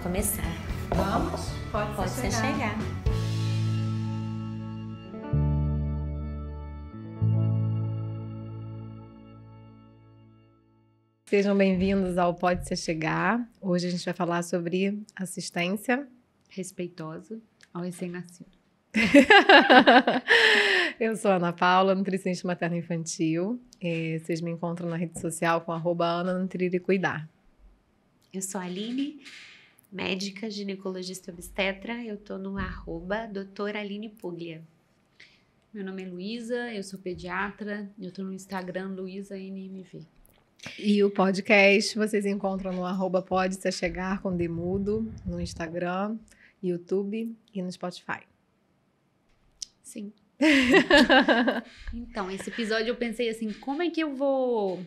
começar. Vamos? Pode ser chegar. Sejam bem-vindos ao Pode Ser Chegar. Hoje a gente vai falar sobre assistência respeitosa ao recém-nascido. Eu sou a Ana Paula, nutricionista materno-infantil. Vocês me encontram na rede social com @AnaNutrirEcuidar. Eu sou a Aline, médica, ginecologista obstetra. Eu tô no @doutora Aline Puglia. Meu nome é Luísa, eu sou pediatra. Eu tô no Instagram LuísaNMV. E o podcast vocês encontram no @Pode Ser Chegar com Demudo, no Instagram, YouTube e no Spotify. Sim. Então, esse episódio eu pensei assim, como é que eu vou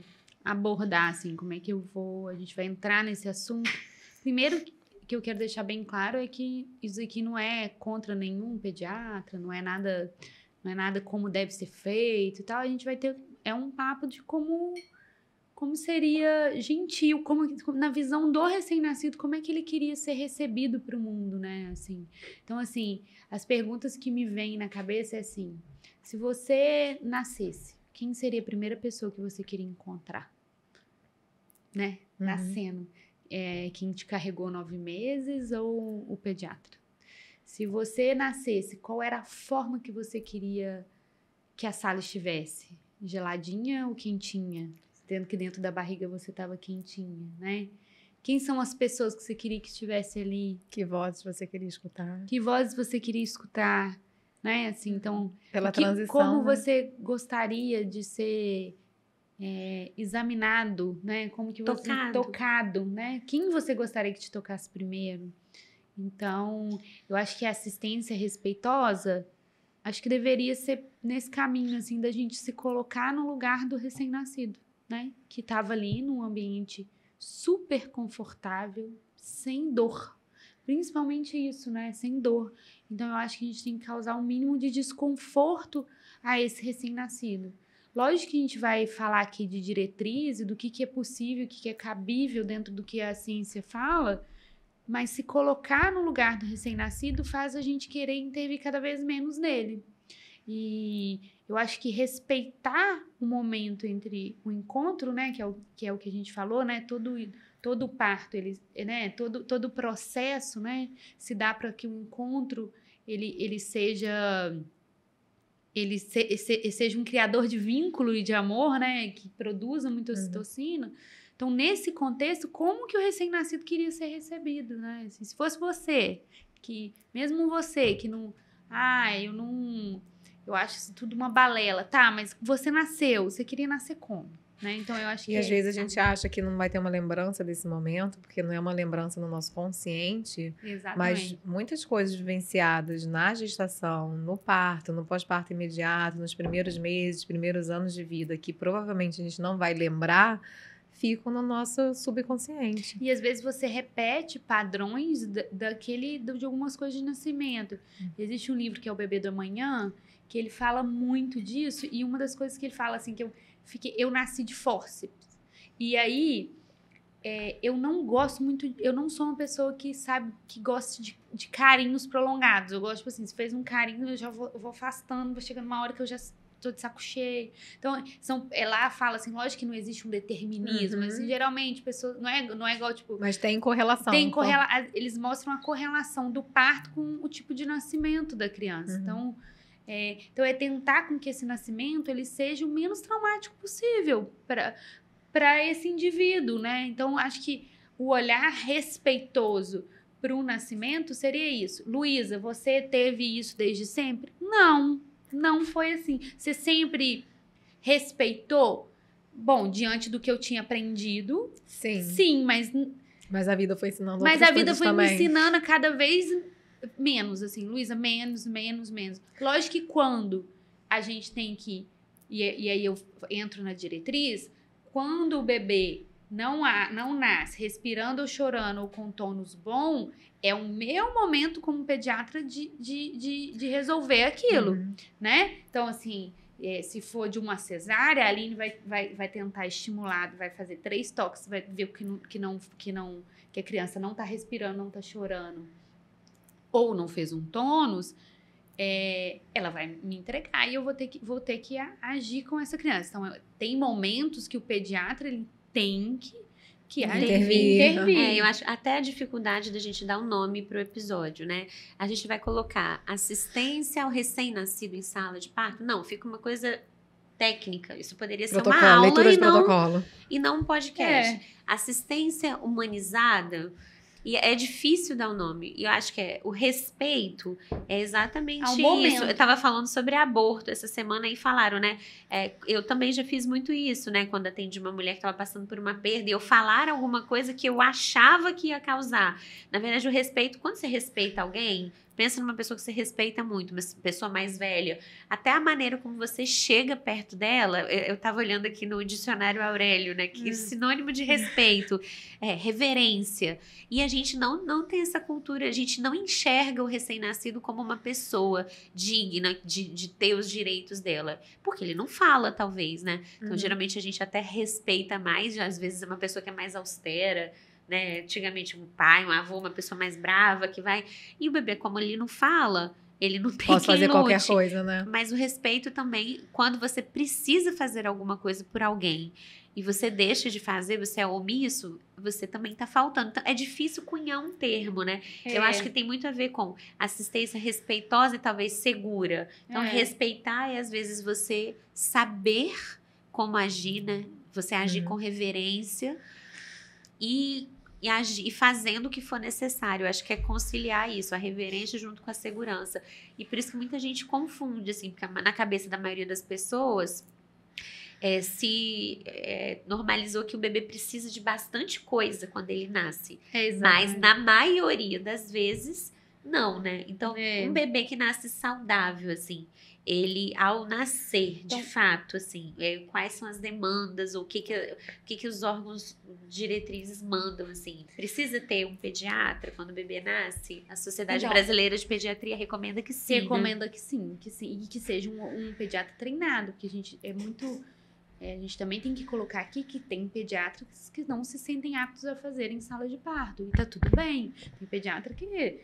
abordar, assim, como é que a gente vai entrar nesse assunto? Primeiro que eu quero deixar bem claro é que isso aqui não é contra nenhum pediatra, não é nada como deve ser feito e tal. A gente vai ter, um papo de como seria gentil, como na visão do recém-nascido, como é que ele queria ser recebido para o mundo, né? Assim, então, assim, as perguntas que me vêm na cabeça é assim, se você nascesse, quem seria a primeira pessoa que você queria encontrar? Né? Uhum. Nascendo. Quem te carregou 9 meses ou o pediatra? Se você nascesse, qual era a forma que você queria que a sala estivesse? Geladinha ou quentinha? Tendo que dentro da barriga você estava quentinha, né? Quem são as pessoas que você queria que estivesse ali? Que vozes você queria escutar? Que vozes você queria escutar, né? Assim, então, pela transição, como né? você gostaria de ser examinado, né? Como que você tocado, né? Quem você gostaria que te tocasse primeiro? Então, eu acho que a assistência respeitosa, acho que deveria ser nesse caminho, assim, da gente se colocar no lugar do recém-nascido, né? Que estava ali num ambiente super confortável, sem dor. Principalmente isso, né? Sem dor. Então, eu acho que a gente tem que causar um mínimo de desconforto a esse recém-nascido. Lógico que a gente vai falar aqui de diretriz e do que é possível, o que é cabível dentro do que a ciência fala, mas se colocar no lugar do recém-nascido faz a gente querer intervir cada vez menos nele. E eu acho que respeitar o momento entre o encontro, né, que é o que a gente falou, né, todo o parto, né, todo o processo, né, se dá para que o encontro ele seja um criador de vínculo e de amor, né, que produza muita ocitocina. Então, nesse contexto, como que o recém-nascido queria ser recebido, né? Assim, se fosse você, mesmo você que não, eu acho isso tudo uma balela, tá? Mas você nasceu, você queria nascer como? Né? Então, eu acho que... E às vezes a gente acha que não vai ter uma lembrança desse momento, porque não é uma lembrança no nosso consciente. Exatamente. Mas muitas coisas vivenciadas na gestação, no parto, no pós-parto imediato, nos primeiros meses, primeiros anos de vida, que provavelmente a gente não vai lembrar, ficam no nosso subconsciente. E às vezes você repete padrões de algumas coisas de nascimento. Existe um livro que é O Bebê do Amanhã, que ele fala muito disso, e uma das coisas que ele fala assim, eu nasci de fórceps. E aí, eu não gosto muito, eu não sou uma pessoa que gosta de carinhos prolongados. Eu gosto, tipo assim, se fez um carinho, eu já vou afastando, vai chegando uma hora que eu já tô de saco cheio. Então, lá fala assim, lógico que não existe um determinismo, mas assim, geralmente, pessoas, não é igual, tipo... Mas tem correlação. Eles mostram a correlação do parto com o tipo de nascimento da criança. Então, é tentar com que esse nascimento ele seja o menos traumático possível para esse indivíduo, né? Então, acho que o olhar respeitoso para o nascimento seria isso. Luísa, você teve isso desde sempre? Não foi assim. Você sempre respeitou? Bom, diante do que eu tinha aprendido. Sim, mas a vida foi ensinando outras coisas também. Mas a vida foi também. Me ensinando a cada vez menos, assim. Luísa, menos. Lógico que quando a gente tem que... E aí eu entro na diretriz. Quando o bebê não nasce respirando ou chorando ou com tônus bom, é o meu momento como pediatra de resolver aquilo, né? Então, assim, se for de uma cesárea, a Aline vai tentar estimular, vai fazer 3 toques, vai ver que a criança não tá respirando, não tá chorando, ou não fez um tônus, ela vai me entregar e eu vou ter que agir com essa criança. Então, tem momentos que o pediatra ele tem que intervir. Eu acho até a dificuldade da gente dar um nome pro episódio, né? A gente vai colocar assistência ao recém-nascido em sala de parto? Não, fica uma coisa técnica. Isso poderia ser uma aula e não um podcast. Assistência humanizada. E é difícil dar um nome. E eu acho que o respeito é exatamente isso. Eu tava falando sobre aborto essa semana e falaram, né? Eu também já fiz muito isso, né? Quando atendi uma mulher que estava passando por uma perda e eu falar alguma coisa que eu achava que ia causar. Na verdade, o respeito, quando você respeita alguém, pensa numa pessoa que você respeita muito, uma pessoa mais velha. Até a maneira como você chega perto dela, eu tava olhando aqui no dicionário Aurélio, né? Que sinônimo de respeito é reverência. E a gente não tem essa cultura, a gente não enxerga o recém-nascido como uma pessoa digna de ter os direitos dela. Porque ele não fala, talvez, né? Então, geralmente, a gente até respeita mais, às vezes é uma pessoa que é mais austera, né? Antigamente um pai, um avô, uma pessoa mais brava que vai... E o bebê, como ele não fala, ele não tem Posso fazer lute. Qualquer coisa, né? Mas o respeito também, quando você precisa fazer alguma coisa por alguém e você deixa de fazer, você é omisso, você também tá faltando. Então, é difícil cunhar um termo, né? Eu acho que tem muito a ver com assistência respeitosa e talvez segura. Então, respeitar é, às vezes, você saber como agir, né? Você agir com reverência e fazendo o que for necessário. Eu acho que é conciliar isso, a reverência junto com a segurança. E por isso que muita gente confunde, assim, porque na cabeça da maioria das pessoas normalizou que o bebê precisa de bastante coisa quando ele nasce. Mas na maioria das vezes, não, né? Então, um bebê que nasce saudável, assim, ele, ao nascer, de fato, assim, quais são as demandas, ou o que os órgãos diretrizes mandam, assim. Precisa ter um pediatra quando o bebê nasce? A Sociedade Brasileira de Pediatria recomenda que sim. Recomenda que sim. E que seja um pediatra treinado, porque a gente a gente também tem que colocar aqui que tem pediatras que não se sentem aptos a fazer em sala de parto. E tá tudo bem. Tem pediatra que...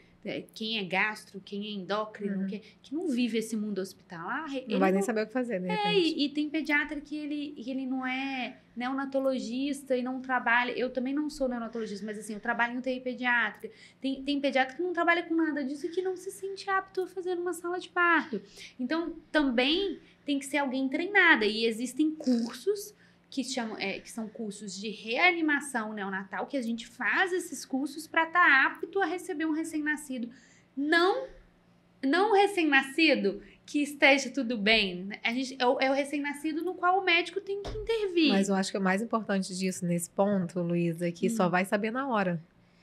Quem é gastro, quem é endócrino, que não vive esse mundo hospitalar... Não vai nem saber o que fazer, de repente. E tem pediatra que ele não é neonatologista e não trabalha... Eu também não sou neonatologista, mas assim, eu trabalho em UTI pediátrica. Tem pediatra que não trabalha com nada disso e que não se sente apto a fazer uma sala de parto. Então, também tem que ser alguém treinada. E existem cursos... que são cursos de reanimação neonatal, que a gente faz esses cursos para estar apto a receber um recém-nascido. Não recém-nascido que esteja tudo bem. É o recém-nascido no qual o médico tem que intervir. Mas eu acho que o mais importante disso, nesse ponto, Luísa, é que só vai saber na hora,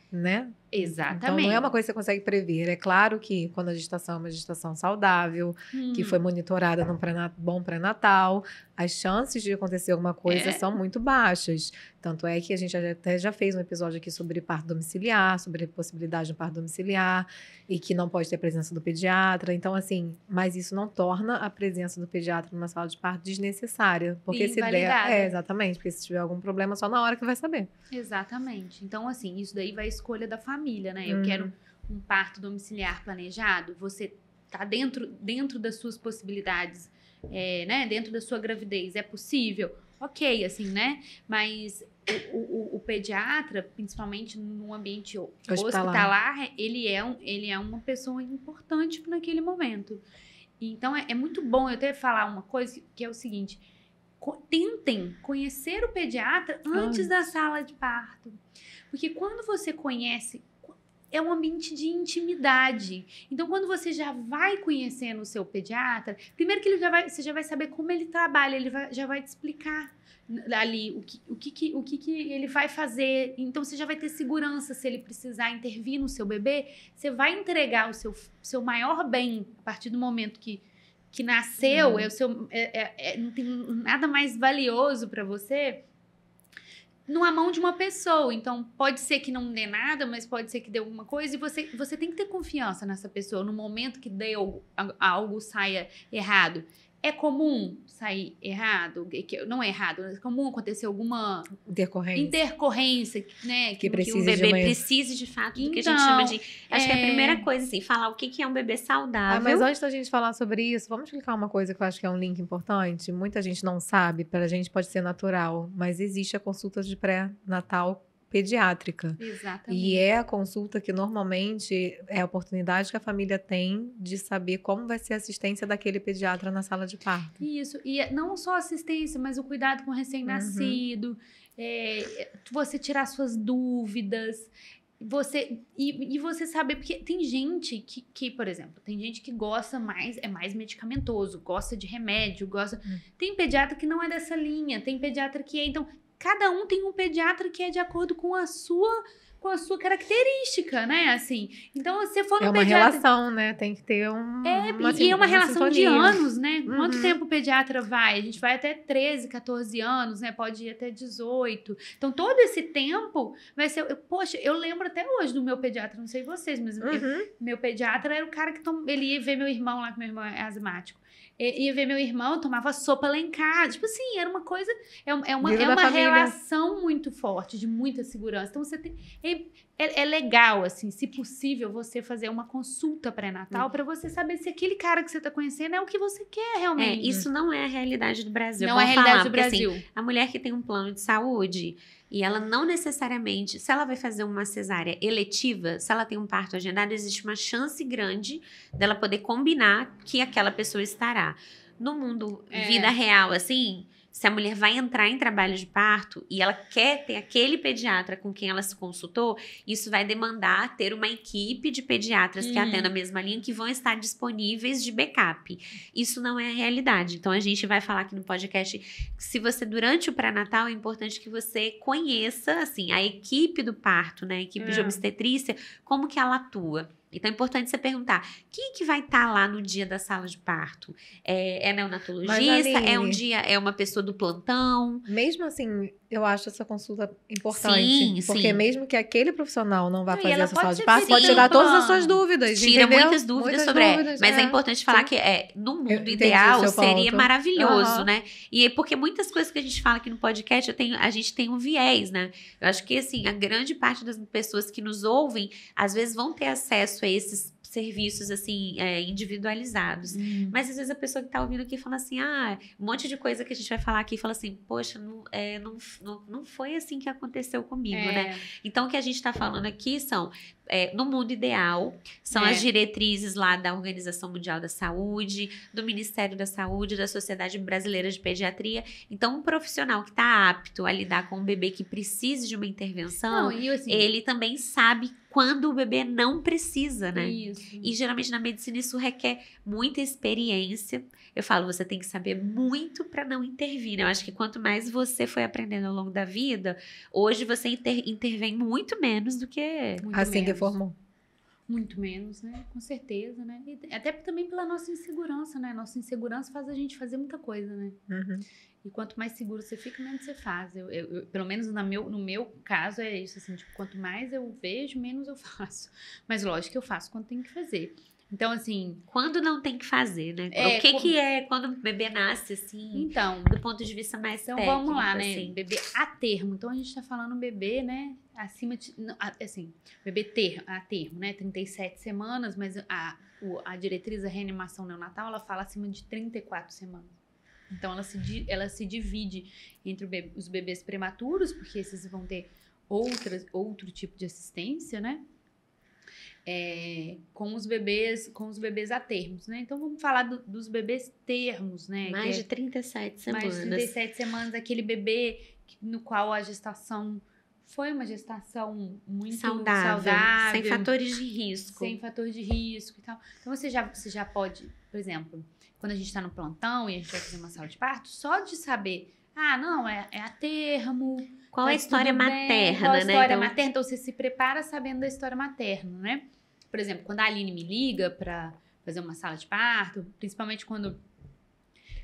né? Exatamente. Então, não é uma coisa que você consegue prever. É claro que quando a gestação é uma gestação saudável, que foi monitorada num bom pré-natal, as chances de acontecer alguma coisa são muito baixas. Tanto é que a gente até já fez um episódio aqui sobre parto domiciliar, sobre a possibilidade de parto domiciliar, e que não pode ter a presença do pediatra. Então, assim, mas isso não torna a presença do pediatra numa sala de parto desnecessária. Porque se der... exatamente. Porque se tiver algum problema, só na hora que vai saber. Exatamente. Então, assim, isso daí vai a escolha da família, né? Eu quero um parto domiciliar planejado. Você tá dentro das suas possibilidades, né? Dentro da sua gravidez. É possível? Ok, assim, né? Mas o pediatra, principalmente no ambiente hospitalar, ele é uma pessoa importante naquele momento. Então, é muito bom eu até falar uma coisa que é o seguinte... Tentem conhecer o pediatra antes da sala de parto. Porque quando você conhece, é um ambiente de intimidade. Então, quando você já vai conhecendo o seu pediatra, primeiro que você já vai saber como ele trabalha, ele já vai te explicar ali o que ele vai fazer. Então, você já vai ter segurança se ele precisar intervir no seu bebê. Você vai entregar o seu maior bem a partir do momento que nasceu, não tem nada mais valioso para você numa mão de uma pessoa. Então, pode ser que não dê nada, mas pode ser que dê alguma coisa e você tem que ter confiança nessa pessoa no momento que algo saia errado. É comum sair errado? Não é errado, é comum acontecer alguma intercorrência, né? Que o bebê precise de fato do que a gente chama de... Acho que é a primeira coisa, assim, falar o que é um bebê saudável. Mas antes da gente falar sobre isso, vamos explicar uma coisa que eu acho que é um link importante. Muita gente não sabe, para a gente pode ser natural, mas existe a consulta de pré-natal pediátrica. Exatamente. E é a consulta que normalmente é a oportunidade que a família tem de saber como vai ser a assistência daquele pediatra na sala de parto. Isso. E não só assistência, mas o cuidado com o recém-nascido, você tirar suas dúvidas, você saber, porque tem gente que, por exemplo, tem gente que gosta mais, é mais medicamentoso, gosta de remédio, gosta... Tem pediatra que não é dessa linha, tem pediatra que é... Então, cada um tem um pediatra que é de acordo com a sua característica, né? Assim, então, se for no pediatra... É uma relação, né? Tem que ter e é uma relação de anos, né? Quanto tempo o pediatra vai? A gente vai até 13, 14 anos, né? Pode ir até 18. Então, todo esse tempo vai ser... Poxa, eu lembro até hoje do meu pediatra, não sei vocês, mas meu pediatra era o cara que... Ele ia ver meu irmão lá, que meu irmão é asmático. Ia ver meu irmão, tomava sopa lá em casa. Tipo assim, era uma coisa... É uma relação muito forte, de muita segurança. Então, você tem... É legal, assim, se possível, você fazer uma consulta pré-natal para você saber se aquele cara que você tá conhecendo é o que você quer realmente. Isso não é a realidade do Brasil. Não é a realidade do Brasil. Assim, a mulher que tem um plano de saúde e ela não necessariamente, se ela vai fazer uma cesárea eletiva, se ela tem um parto agendado, existe uma chance grande dela poder combinar que aquela pessoa estará. No mundo, vida real, assim... Se a mulher vai entrar em trabalho de parto e ela quer ter aquele pediatra com quem ela se consultou, isso vai demandar ter uma equipe de pediatras que atendam a mesma linha, que vão estar disponíveis de backup. Isso não é a realidade. Então, a gente vai falar aqui no podcast que se você, durante o pré-natal, é importante que você conheça, assim, a equipe do parto, né? A equipe de obstetrícia, como que ela atua. Então, é importante você perguntar, quem que vai estar lá no dia da sala de parto? É neonatologista? É uma pessoa do plantão? Mesmo assim, eu acho essa consulta importante. Porque mesmo que aquele profissional não vá fazer essa sala de parto, pode tirar todas as suas dúvidas, Tira entendeu? muitas dúvidas sobre ela. Mas é importante falar que no mundo ideal seria maravilhoso, né? E porque muitas coisas que a gente fala aqui no podcast, a gente tem um viés, né? Eu acho que, assim, a grande parte das pessoas que nos ouvem, às vezes vão ter acesso a esses serviços, assim, individualizados. Mas, às vezes, a pessoa que tá ouvindo aqui fala assim, um monte de coisa que a gente vai falar aqui, fala assim, poxa, não foi assim que aconteceu comigo, né? Então, o que a gente tá falando aqui são, no mundo ideal, são as diretrizes lá da Organização Mundial da Saúde, do Ministério da Saúde, da Sociedade Brasileira de Pediatria. Então, um profissional que tá apto a lidar com um bebê que precise de uma intervenção, ele também sabe quando o bebê não precisa, né? Isso. E geralmente na medicina isso requer muita experiência. Eu falo, você tem que saber muito para não intervir, né? Eu acho que quanto mais você foi aprendendo ao longo da vida, hoje você intervém muito menos do que... Assim que formou. Muito menos, né? Com certeza, né? E até também pela nossa insegurança, né? Nossa insegurança faz a gente fazer muita coisa, né? E quanto mais seguro você fica, menos você faz. Pelo menos no meu caso é isso, assim, tipo, quanto mais eu vejo, menos eu faço. Mas lógico que eu faço quando tem que fazer. Então, assim... Quando não tem que fazer, né? O que é quando o bebê nasce, assim, então, do ponto de vista mais técnico? Então, vamos lá, né? Assim. Bebê a termo. Então, a gente tá falando bebê, né? Acima de... Assim, bebê a termo, né? 37 semanas, mas a diretriz da reanimação neonatal, ela fala acima de 34 semanas. Então, ela se divide entre os bebês prematuros, porque esses vão ter outro tipo de assistência, né? Com os bebês a termos, né? Então, vamos falar dos bebês termos, né? Mais de 37 semanas. Mais de 37 semanas, aquele bebê no qual a gestação foi uma gestação muito saudável. Sem fatores de risco. Sem fatores de risco e tal. Então, você já pode, por exemplo, quando a gente está no plantão e a gente vai fazer uma sala de parto, só de saber, é a termo. Qual é a história materna, Qual a história né? materna? Então, você se prepara sabendo da história materna, né? Por exemplo, quando a Aline me liga para fazer uma sala de parto, principalmente quando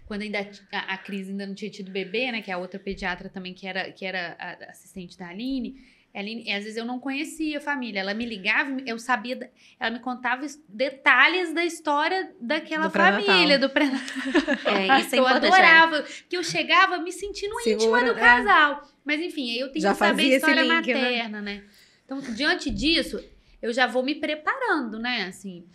ainda a Cris ainda não tinha tido bebê, né? Que é a outra pediatra também que era a assistente da Aline. Às vezes eu não conhecia a família. Ela me ligava, eu sabia, ela me contava detalhes da história daquela família, do pré-natal. Isso é eu importante. adorava, que eu chegava me sentindo íntima do casal. Mas enfim, aí eu tenho que saber a história materna, né? Então, diante disso, eu já vou me preparando, né? Assim,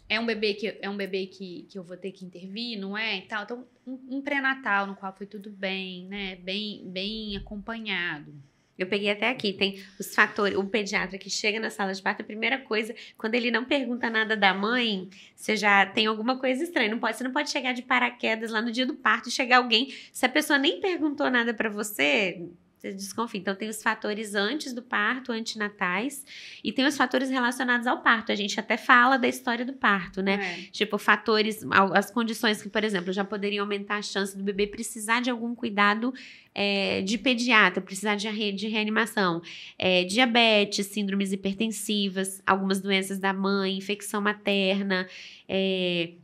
é um bebê que eu vou ter que intervir, não é? E tal. Então, um pré-natal no qual foi tudo bem, né? Bem acompanhado. Eu peguei até aqui, tem os fatores, o pediatra que chega na sala de parto, a primeira coisa, quando ele não pergunta nada da mãe, você já tem alguma coisa estranha, você não pode chegar de paraquedas lá no dia do parto e chegar alguém, se a pessoa nem perguntou nada pra você desconfia. Então, tem os fatores antes do parto, antinatais, e tem os fatores relacionados ao parto. A gente até fala da história do parto, né? Tipo, fatores, as condições que, por exemplo, já poderiam aumentar a chance do bebê precisar de algum cuidado de pediatra, precisar de reanimação. Diabetes, síndromes hipertensivas, algumas doenças da mãe, infecção materna,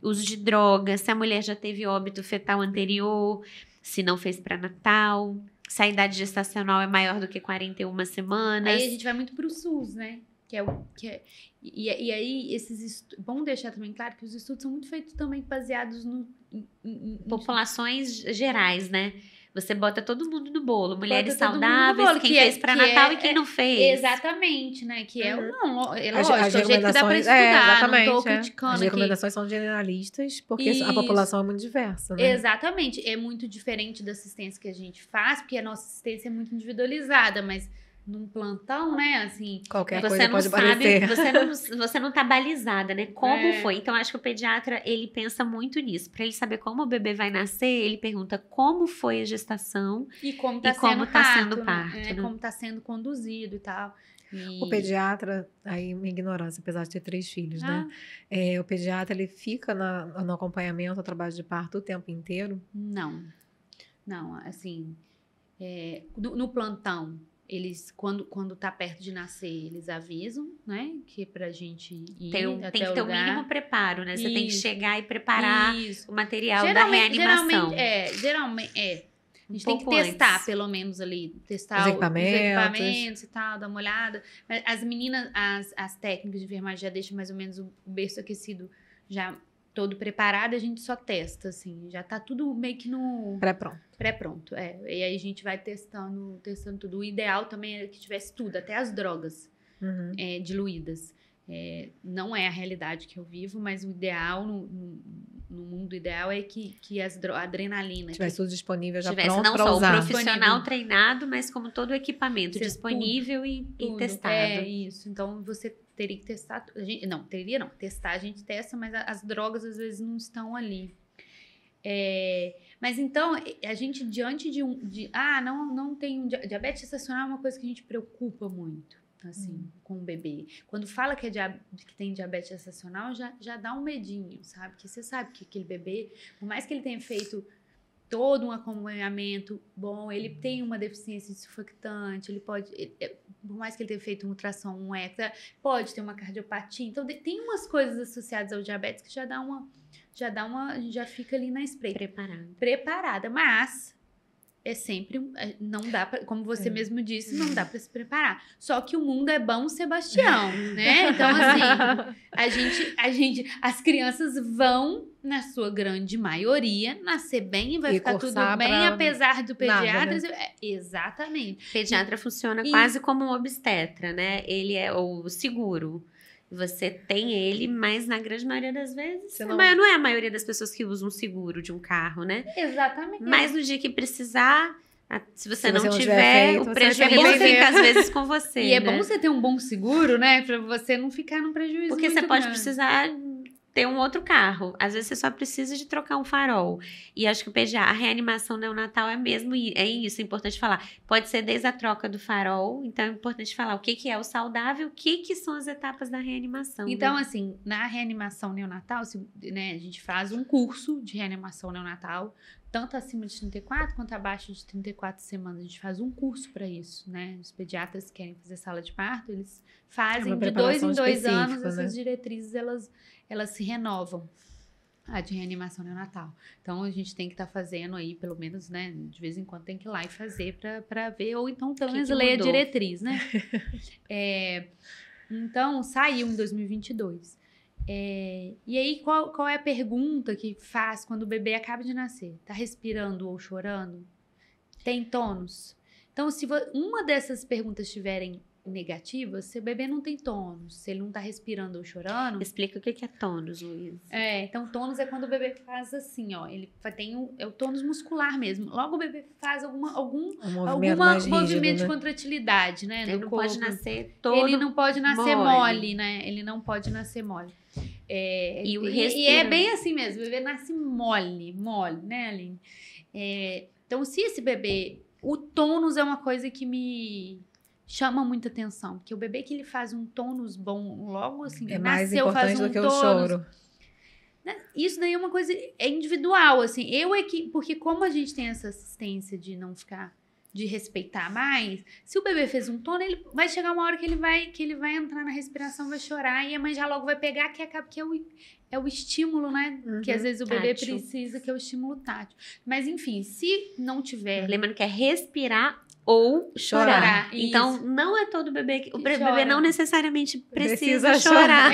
uso de drogas, se a mulher já teve óbito fetal anterior, se não fez pré-natal, se a idade gestacional é maior do que 41 semanas. Aí a gente vai muito pro SUS, né? E aí, bom deixar também claro que os estudos são muito feitos também baseados em populações gerais, né? Você bota todo mundo no bolo. Mulheres saudáveis, quem fez pré-natal e quem não fez. Exatamente, né? Que é lógico, é o jeito que dá pra estudar, não tô criticando. As recomendações são generalistas, porque a população é muito diversa, né? Exatamente. É muito diferente da assistência que a gente faz, porque a nossa assistência é muito individualizada, mas num plantão, né, assim... Qualquer coisa pode aparecer. Você não tá balizada, né? Como foi? Então, acho que o pediatra, ele pensa muito nisso. Pra ele saber como o bebê vai nascer, ele pergunta como foi a gestação e como tá sendo o parto. Né? Como tá sendo conduzido e tal. O pediatra, aí minha ignorância, apesar de ter 3 filhos, né? O pediatra, ele fica no acompanhamento, no trabalho de parto o tempo inteiro? Não, assim, no plantão, eles, quando tá perto de nascer, eles avisam, né? Que pra gente ir tem que ter o mínimo preparo, né? Você tem que chegar e preparar o material da reanimação. Geralmente, a gente tem que testar, pelo menos ali, testar os equipamentos e tal, dar uma olhada. Mas as meninas, as técnicas de enfermagem já deixam mais ou menos o berço aquecido já todo preparado, a gente só testa, assim, já tá tudo meio que no... Pré-pronto, E aí a gente vai testando tudo. O ideal também é que tivesse tudo, até as drogas diluídas. Não é a realidade que eu vivo, mas o ideal, no mundo ideal, é que a adrenalina... Tivesse tudo disponível já pronto para usar. Não só o profissional treinado, mas como todo o equipamento disponível e testado. Isso. Então, você teria que testar... testar a gente testa, mas as drogas às vezes não estão ali. Mas então, a gente diante não tem diabetes gestacional é uma coisa que a gente preocupa muito, assim, com o bebê. Quando fala que tem diabetes gestacional, já dá um medinho, sabe? Porque você sabe que aquele bebê, por mais que ele tenha feito todo um acompanhamento bom, ele tem uma deficiência de surfactante, ele pode, por mais que ele tenha feito um ultrassom, um eco, pode ter uma cardiopatia. Então, tem umas coisas associadas ao diabetes que já fica ali na espreita. Preparada, mas não dá pra, como você mesmo disse, não dá para se preparar. Só que o mundo é bom, Sebastião, né? Então, assim, as crianças vão, na sua grande maioria, nascer bem e vai ficar tudo bem, apesar do pediatra. Nada, né? Exatamente. O pediatra funciona quase como um obstetra, né? Ele é o seguro. Você tem ele, mas na grande maioria das vezes... Não é a maioria das pessoas que usam seguro de um carro, né? Exatamente. Mas no dia que precisar, se você não tiver, o prejuízo fica às vezes com você. E é bom você ter um bom seguro, né? Pra você não ficar num prejuízo. Porque você pode precisar ter um outro carro. Às vezes você só precisa de trocar um farol. E acho que a reanimação neonatal é isso, é importante falar. Pode ser desde a troca do farol, então é importante falar o que é o saudável, o que são as etapas da reanimação. Então, assim, na reanimação neonatal, né, a gente faz um curso de reanimação neonatal, tanto acima de 34 quanto abaixo de 34 semanas. A gente faz um curso para isso, né? Os pediatras que querem fazer sala de parto, eles fazem de 2 em 2 anos, essas diretrizes, elas se renovam. A de reanimação neonatal. Então, a gente tem que estar fazendo aí, pelo menos, né? De vez em quando tem que ir lá e fazer para ver, ou então, pelo menos, ler a diretriz, né? Então, saiu em 2022. E aí, qual é a pergunta que faz quando o bebê acaba de nascer? Tá respirando ou chorando? Tem tônus? Então, se uma dessas perguntas estiverem negativas, se o bebê não tem tônus, se ele não tá respirando ou chorando... Explica o que é tônus, Luiz. Então tônus é quando o bebê faz assim, ó, ele tem o tônus muscular mesmo. Logo o bebê faz algum movimento de contratilidade, né? Ele não pode nascer todo Ele não pode nascer mole, né? Ele não pode nascer mole. E é bem assim mesmo, o bebê nasce mole, né, Aline? Então, se esse bebê... O tônus é uma coisa que me chama muita atenção, porque o bebê que ele faz um tônus bom logo assim, é mais importante do que o choro. Isso daí é uma coisa individual, assim. Porque como a gente tem essa assistência de não ficar, de respeitar mais, se o bebê fez um tono, ele vai chegar uma hora que ele vai entrar na respiração, vai chorar e a mãe já logo vai pegar, que é o estímulo, né? Que às vezes o bebê precisa, que é o estímulo tátil. Mas enfim, se não tiver... Lembrando que é respirar ou chorar. Então, não é todo bebê que... O bebê não necessariamente precisa chorar.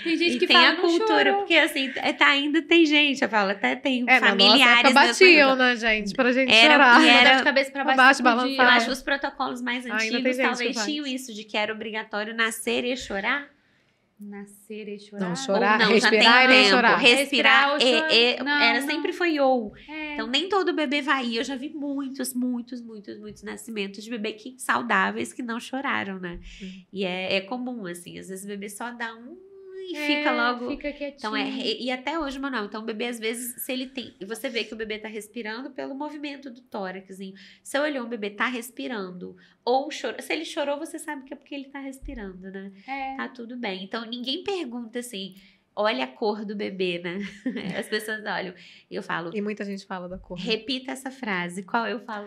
Tem gente que tem fala, a cultura, porque assim, ainda tem gente, eu falo, até tem familiares... batiam, né, gente? Pra gente chorar. E era de cabeça pra baixo, eu acho que os protocolos mais antigos talvez tinham isso, de que era obrigatório nascer e chorar. Nascer e chorar. Não, chorar, não, respirar e chorar. Respirar sempre foi ou. Então, nem todo bebê vai. Eu já vi muitos nascimentos de bebê saudáveis que não choraram, né? E é comum, assim. Às vezes o bebê só dá e fica logo... Fica quietinho. Então, e até hoje, Manuel. Então, o bebê, às vezes, se ele tem... Você vê que o bebê tá respirando pelo movimento do tóraxzinho. Se eu olhar um bebê tá respirando ou chorou... Se ele chorou, você sabe que é porque ele tá respirando, né? Tá tudo bem. Então, ninguém pergunta assim... Olha a cor do bebê, né? As pessoas olham. Eu falo... E muita gente fala da cor. Repita essa frase.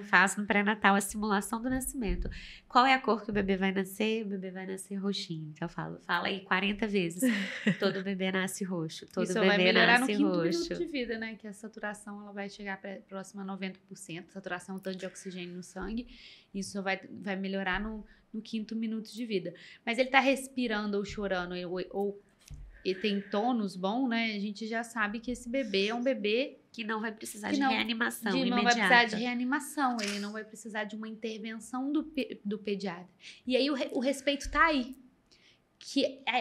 Faço no pré-natal a simulação do nascimento. Qual é a cor que o bebê vai nascer? O bebê vai nascer roxinho. Então eu falo, fala aí 40 vezes. Todo bebê nasce roxo. Todo Isso bebê vai melhorar nasce no quinto roxo. minuto de vida, né? Que a saturação ela vai chegar próxima a 90%. Saturação, tanto de oxigênio no sangue. Isso vai melhorar no quinto minuto de vida. Mas ele tá respirando ou chorando ou e tem tônus bom, né? A gente já sabe que esse bebê é um bebê que não vai precisar de reanimação imediata. Não vai precisar de reanimação, ele não vai precisar de uma intervenção do pediatra. E aí o respeito tá aí.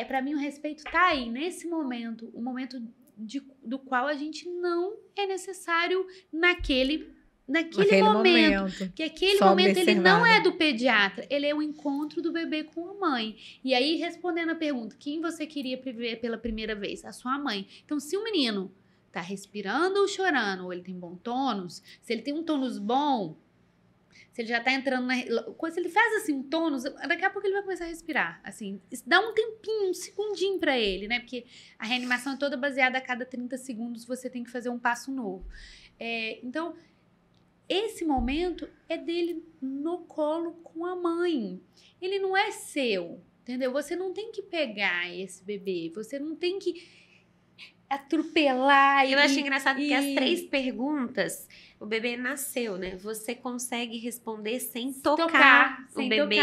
Para mim o respeito tá aí, nesse momento, o momento do qual a gente não é necessário naquele momento. Porque aquele momento ele não é do pediatra, ele é o encontro do bebê com a mãe. E aí, respondendo a pergunta, quem você queria ver pela primeira vez? A sua mãe. Então, se o menino tá respirando ou chorando, ou ele tem bom tônus, se ele tem um tônus bom, se ele já tá entrando se ele faz assim um tônus, daqui a pouco ele vai começar a respirar. Assim, dá um tempinho, um segundinho pra ele, né? Porque a reanimação é toda baseada a cada 30 segundos, você tem que fazer um passo novo. Então... Esse momento é dele no colo com a mãe. Ele não é seu, entendeu? Você não tem que pegar esse bebê, você não tem que atropelar. Eu acho engraçado porque as 3 perguntas, o bebê nasceu, né? Você consegue responder sem tocar o bebê.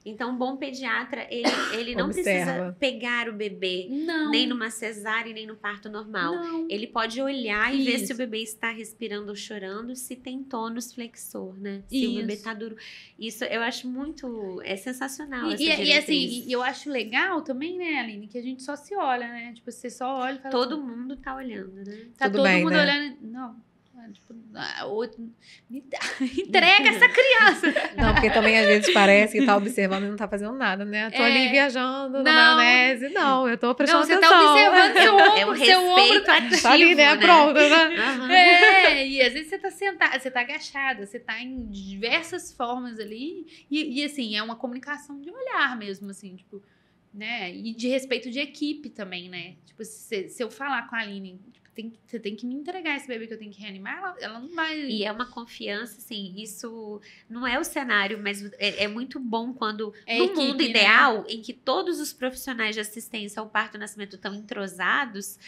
Então, um bom pediatra, ele não precisa pegar o bebê, nem numa cesárea, nem no parto normal. Não. Ele pode olhar e ver se o bebê está respirando ou chorando, se tem tônus flexor, né? Se o bebê está duro. Isso eu acho sensacional. E assim, eu acho legal também, né, Aline, que a gente só se olha, né? Tipo, você só olha e fala todo mundo tá olhando, né? Tá todo mundo olhando. Não. Tipo, entrega essa criança. Não, porque também às vezes parece que tá observando e não tá fazendo nada, né? Tô ali viajando na maionese. Não, eu tô prestando atenção. Você tá observando seu ombro. É um respeito ativo, tá ali, né? Pronto, né? E às vezes você tá sentada, você tá agachada, você tá em diversas formas ali. E assim, é uma comunicação de olhar mesmo, assim, tipo, né? E de respeito de equipe também, né? Tipo, se eu falar com a Aline... você tem que me entregar esse bebê que eu tenho que reanimar, ela não vai... E é uma confiança, assim, isso não é o cenário, mas é muito bom quando, no mundo ideal, né? Em que todos os profissionais de assistência ao parto e nascimento estão entrosados,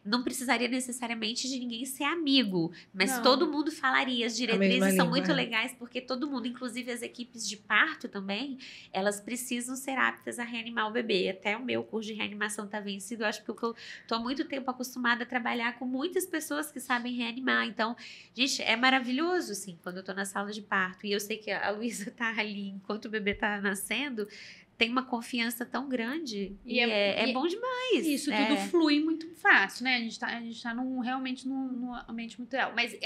não precisaria necessariamente de ninguém ser amigo, mas todo mundo falaria. As diretrizes são muito legais, porque todo mundo, inclusive as equipes de parto também, elas precisam ser aptas a reanimar o bebê. Até o meu curso de reanimação está vencido, eu acho que eu tô há muito tempo acostumada a trabalhar com muitas pessoas que sabem reanimar. Então, gente, é maravilhoso, assim, quando eu tô na sala de parto e eu sei que a Luísa tá ali enquanto o bebê tá nascendo, tem uma confiança tão grande e é bom demais. Isso tudo flui muito fácil, né? A gente tá realmente num ambiente muito real. Mas,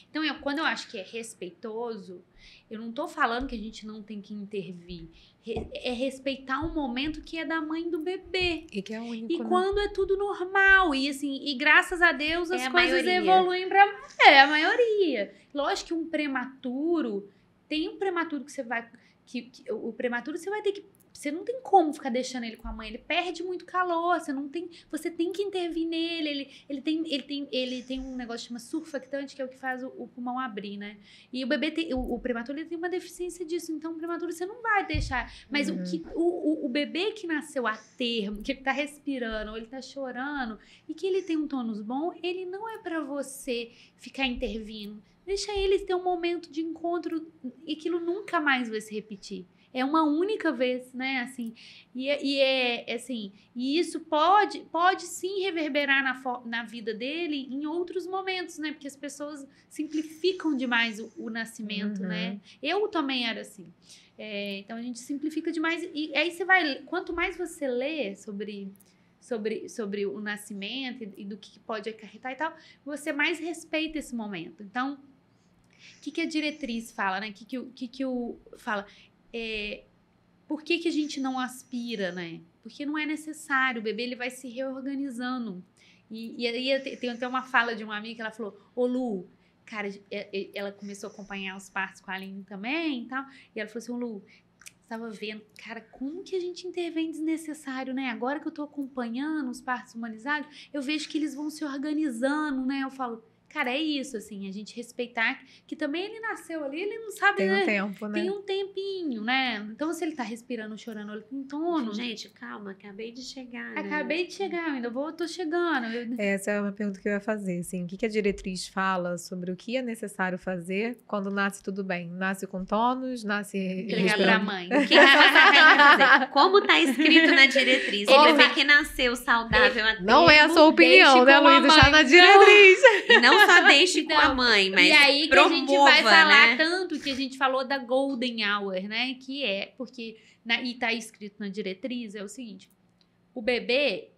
então, quando eu acho que é respeitoso, eu não tô falando que a gente não tem que intervir. É respeitar um momento que é da mãe do bebê. E que é único, e quando é tudo normal. E assim, e graças a Deus as coisas evoluem pra... a maioria. Lógico que um prematuro... Tem um prematuro que você vai... o prematuro você vai ter que... Você não tem como ficar deixando ele com a mãe. Ele perde muito calor. Você tem que intervir nele. Ele tem um negócio que chama surfactante, que é o que faz o pulmão abrir, né? E o bebê o prematuro ele tem uma deficiência disso. Então, o prematuro você não vai deixar. Mas o bebê que nasceu a termo, que ele tá respirando, ou ele tá chorando, e que ele tem um tônus bom, ele não é para você ficar intervindo. Deixa ele ter um momento de encontro e aquilo nunca mais vai se repetir. É uma única vez, né, assim, assim, e isso pode sim reverberar na vida dele em outros momentos, né, porque as pessoas simplificam demais o nascimento, né, eu também era assim, então a gente simplifica demais, e aí quanto mais você lê sobre o nascimento e do que pode acarretar e tal, você mais respeita esse momento. Então, o que a diretriz fala, né, fala... por que a gente não aspira, né? Porque não é necessário, o bebê ele vai se reorganizando. E aí tem até uma fala de uma amiga que ela falou, ô Lu, cara, ela começou a acompanhar os partos com a Aline também e tal, e ela falou assim, ô Lu, estava vendo, cara, como que a gente intervém desnecessário, né? Agora que eu tô acompanhando os partos humanizados, eu vejo que eles vão se organizando, né? Eu falo... Cara, é isso, assim, a gente respeitar que também ele nasceu ali, ele não sabe, tem né? Um tempo, né? Tem um tempinho, né? Então, se ele tá respirando, chorando, ele tem tono. Gente, calma, acabei de chegar, né? Acabei de chegar, ainda tô chegando. Essa é uma pergunta que eu ia fazer, assim, o que a diretriz fala sobre o que é necessário fazer quando nasce tudo bem? Nasce com tônus, nasce... Entregar pra mãe. O que você vai fazer? Como tá escrito na diretriz? O bebê que nasceu saudável a não é a sua opinião, né, Luísa? Está na diretriz. E não só deixe com a mãe, mas e aí promova, que a gente vai falar, né? tanto que a gente falou da Golden Hour, né? Que é, porque, e tá escrito na diretriz, é o seguinte, o bebê,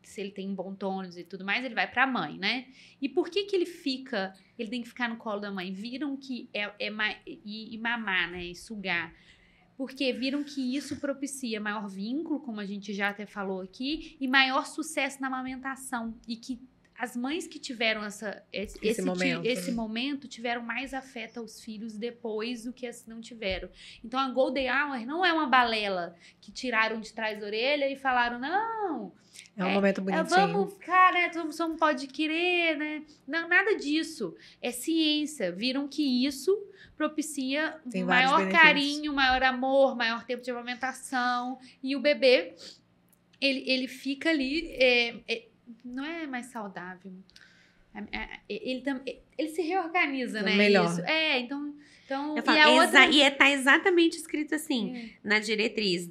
se ele tem um bom tônus e tudo mais, ele vai pra mãe, né? E por que ele tem que ficar no colo da mãe? Viram que e mamar, né? E sugar. Porque viram que isso propicia maior vínculo, como a gente já até falou aqui, e maior sucesso na amamentação. E que as mães que tiveram esse momento tiveram mais afeto aos filhos depois do que as que não tiveram. Então, a Golden Hour não é uma balela que tiraram de trás da orelha e falaram, não... É um momento bonitinho. Vamos ficar, né? Todo mundo pode querer, né? Não, nada disso. É ciência. Viram que isso propicia maior carinho, maior amor, maior tempo de amamentação. E o bebê, ele fica ali... não é mais saudável. Ele se reorganiza, né? Melhor. Isso. Então eu falo, tá exatamente escrito assim, na diretriz,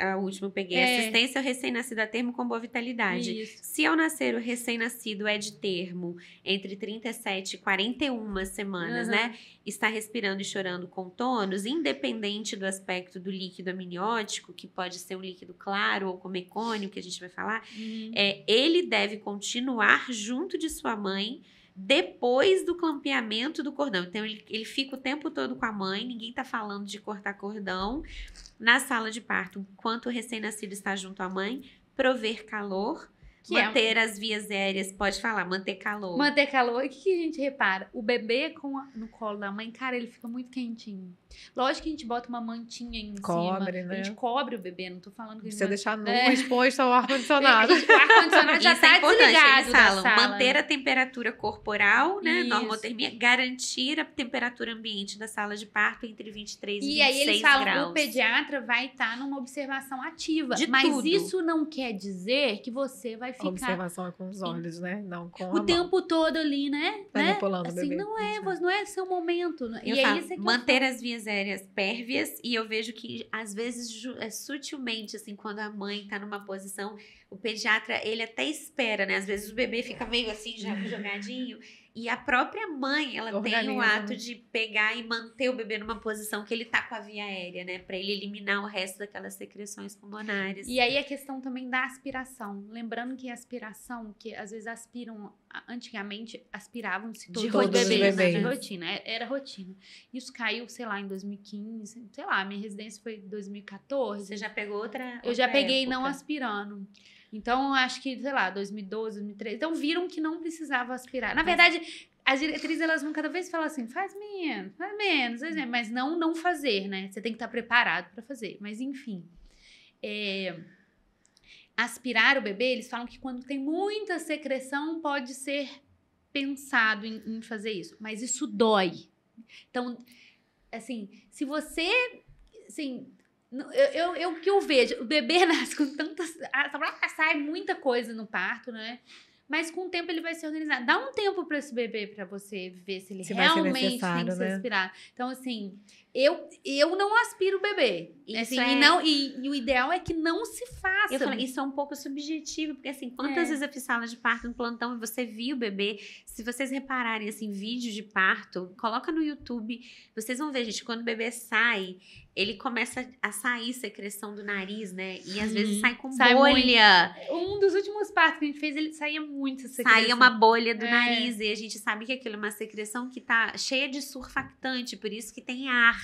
a última eu peguei, assistência ao recém-nascido a termo com boa vitalidade. Isso. Se ao nascer o recém-nascido é de termo, entre 37 e 41 semanas, né? Está respirando e chorando com tônus, independente do aspecto do líquido amniótico, que pode ser um líquido claro ou com mecônio, que a gente vai falar, ele deve continuar junto de sua mãe depois do clampeamento do cordão. Então, ele fica o tempo todo com a mãe, ninguém tá falando de cortar cordão. Na sala de parto, enquanto o recém-nascido está junto à mãe, prover calor, Manter as vias aéreas, pode falar, manter calor. Manter calor. E o que a gente repara? O bebê no colo da mãe, cara, ele fica muito quentinho. Lógico que a gente bota uma mantinha em cima. Né? A gente cobre o bebê, não tô falando que a gente... Você deixar nu exposto ao ar-condicionado. O ar-condicionado já tá desligado da sala. Manter a temperatura corporal, né? Normotermia, garantir a temperatura ambiente da sala de parto entre 23 e 26 graus. E aí eles falam, o pediatra vai estar numa observação ativa. Mas tudo. Isso não quer dizer que você vai ficar... A observação é com os olhos, né? Não com o tempo todo ali, né? Manipulando o bebê. Não é seu momento. Eu falo, manter as vias aéreas pérvias, e eu vejo que, às vezes, sutilmente, assim, quando a mãe tá numa posição, o pediatra, ele até espera, né? Às vezes o bebê fica meio assim, já jogadinho, e a própria mãe, ela tem o ato de pegar e manter o bebê numa posição que ele tá com a via aérea, né? Pra ele eliminar o resto daquelas secreções pulmonares. E aí a questão também da aspiração. Lembrando que a aspiração, que às vezes antigamente aspiravam-se todos os bebês. De rotina, era rotina. Isso caiu, sei lá, em 2015, sei lá, minha residência foi em 2014. Você já pegou outra Eu já peguei época. Não aspirando. Então, acho que, sei lá, 2012, 2013. Então, viram que não precisava aspirar. Na verdade, as diretrizes, elas vão cada vez falar assim, faz menos, mas não fazer, né? Você tem que estar preparado para fazer. Mas, enfim. Aspirar o bebê, eles falam que quando tem muita secreção, pode ser pensado em fazer isso. Mas isso dói. Então, assim, se você... Assim, o que eu vejo, o bebê nasce com tantas... Sai muita coisa no parto, né? Mas com o tempo ele vai se organizar. Dá um tempo para esse bebê, para você ver se ele realmente tem que ser aspirado. Então, assim, eu não aspiro o bebê. Assim, e o ideal é que não se faça. Eu falei, isso é um pouco subjetivo, porque assim, quantas vezes eu fiz sala de parto no plantão e você viu o bebê? Se vocês repararem, assim, vídeos de parto, coloca no YouTube, vocês vão ver, gente, quando o bebê sai, ele começa a sair secreção do nariz, né? E às vezes sai com bolha. Um dos últimos partos que a gente fez, ele saía muito secreção. Saía uma bolha do nariz, e a gente sabe que aquilo é uma secreção que tá cheia de surfactante, por isso que tem ar.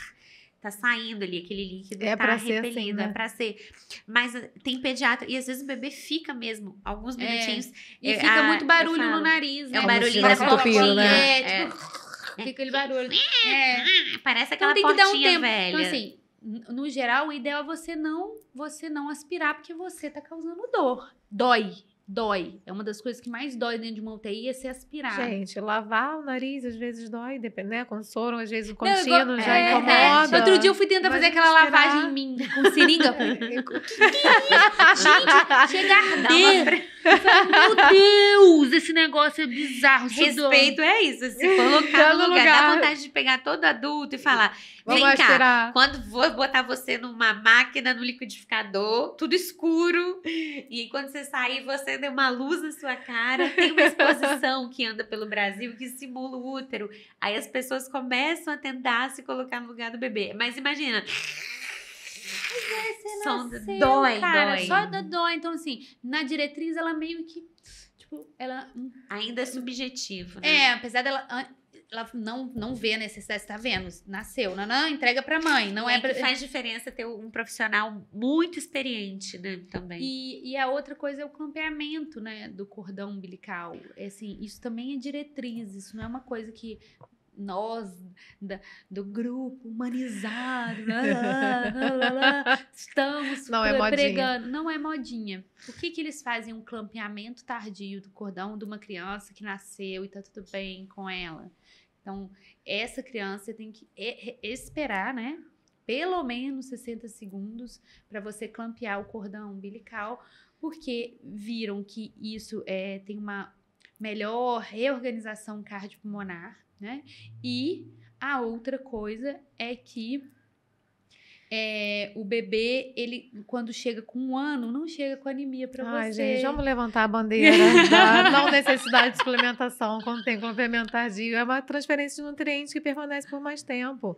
Tá saindo ali, aquele líquido tá repelindo, assim, né? É pra ser. Mas tem pediatra, e às vezes o bebê fica mesmo, alguns minutinhos. E fica muito barulho no nariz, né? É o barulhinho da portinha. Né? Fica aquele barulho. Parece aquela portinha tem que dar um tempo. velha. Então, assim, no geral, o ideal é você não aspirar, porque você tá causando dor. Dói. É uma das coisas que mais dói dentro de uma UTI é ser aspirar. Gente, lavar o nariz às vezes dói, depende, né? Com soro, às vezes o contínuo já incomoda. Outro dia eu fui tentar fazer aquela lavagem em mim, com seringa. Gente, chega a arder. Meu Deus, esse negócio é bizarro. Respeito é isso, se colocar no lugar. Dá vontade de pegar todo adulto e falar, vem cá, quando vou botar você numa máquina, no liquidificador, tudo escuro, e quando você sair, você dê uma luz na sua cara, tem uma exposição que anda pelo Brasil que simula o útero. Aí as pessoas começam a tentar se colocar no lugar do bebê. Mas imagina... Dói. Só dói. Então, assim, na diretriz, ela meio que... Tipo, ela... Ainda é subjetivo, né? Apesar dela... Ela não vê a necessidade, tá vendo? Nasceu, não entrega pra mãe. Não é que faz diferença ter um profissional muito experiente, né, também. E a outra coisa é o clampeamento, né, do cordão umbilical. Assim, isso também é diretriz, isso não é uma coisa que nós, do grupo humanizado, estamos pregando. Não é modinha. Por que eles fazem um clampeamento tardio do cordão de uma criança que nasceu e tá tudo bem com ela? Então, essa criança tem que esperar, né? Pelo menos 60 segundos para você clampear o cordão umbilical, porque viram que isso tem uma melhor reorganização cardiopulmonar, né? E a outra coisa é que o bebê, ele, quando chega com 1 ano, não chega com anemia para você. Ai, gente, vamos levantar a bandeira da não necessidade de suplementação quando tem complemento tardio. É uma transferência de nutrientes que permanece por mais tempo.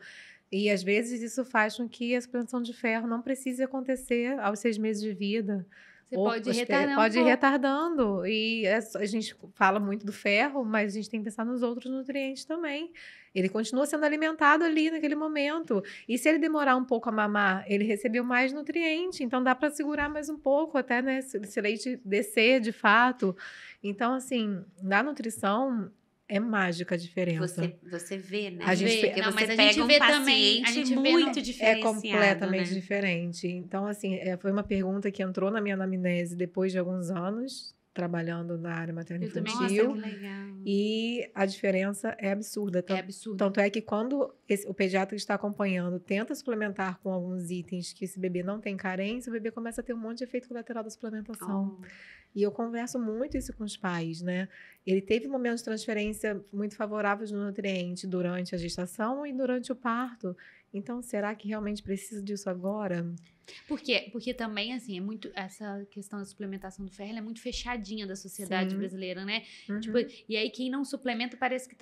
E, às vezes, isso faz com que a suplementação de ferro não precise acontecer aos 6 meses de vida. Você pode ir retardando. Pode ir retardando. E a gente fala muito do ferro, mas a gente tem que pensar nos outros nutrientes também. Ele continua sendo alimentado ali naquele momento. E se ele demorar um pouco a mamar, ele recebeu mais nutriente. Então, dá para segurar mais um pouco até, né? Se o leite descer, de fato. Então, assim, na nutrição... É mágica a diferença. Você vê, né? A gente vê. Não, mas a gente vê também, a gente muito diferenciado. É completamente diferente. Então, assim, foi uma pergunta que entrou na minha anamnese depois de alguns anos, trabalhando na área materno-infantil. Nossa, que legal. E a diferença é absurda. É absurda. Tanto é que quando o pediatra que está acompanhando tenta suplementar com alguns itens que esse bebê não tem carência, o bebê começa a ter um monte de efeito colateral da suplementação. E eu converso muito isso com os pais, né? Ele teve momentos de transferência muito favoráveis no nutriente durante a gestação e durante o parto. Então, será que realmente precisa disso agora? Porque também, assim, essa questão da suplementação do ferro é muito fechadinha da sociedade brasileira, né? Tipo, e aí, quem não suplementa parece que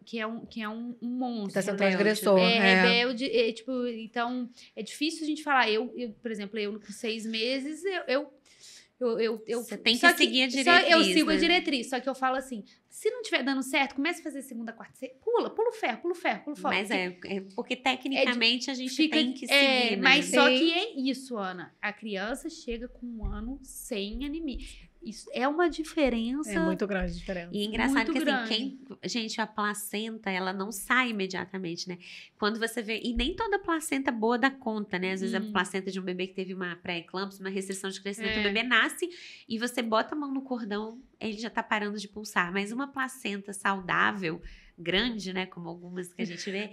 que é um monstro. Tá sendo transgressor. Rebelde. Tipo, então, é difícil a gente falar. Por exemplo, eu com 6 meses, Você tem que seguir a diretriz. Eu sigo a diretriz, só que eu falo assim, se não estiver dando certo, comece a fazer segunda, quarta, pula o ferro. Mas porque tecnicamente a gente tem que seguir, né? Mas só que é isso, Ana. A criança chega com 1 ano sem anemia. Isso é uma diferença. É muito grande a diferença. E é engraçado que assim, gente, a placenta, ela não sai imediatamente, né? Quando você vê, e nem toda placenta boa dá conta, né? Às vezes a placenta de um bebê que teve uma pré-eclâmpsia, uma restrição de crescimento, o bebê nasce e você bota a mão no cordão, ele já tá parando de pulsar. Mas uma placenta saudável, grande, né? Como algumas que a gente vê,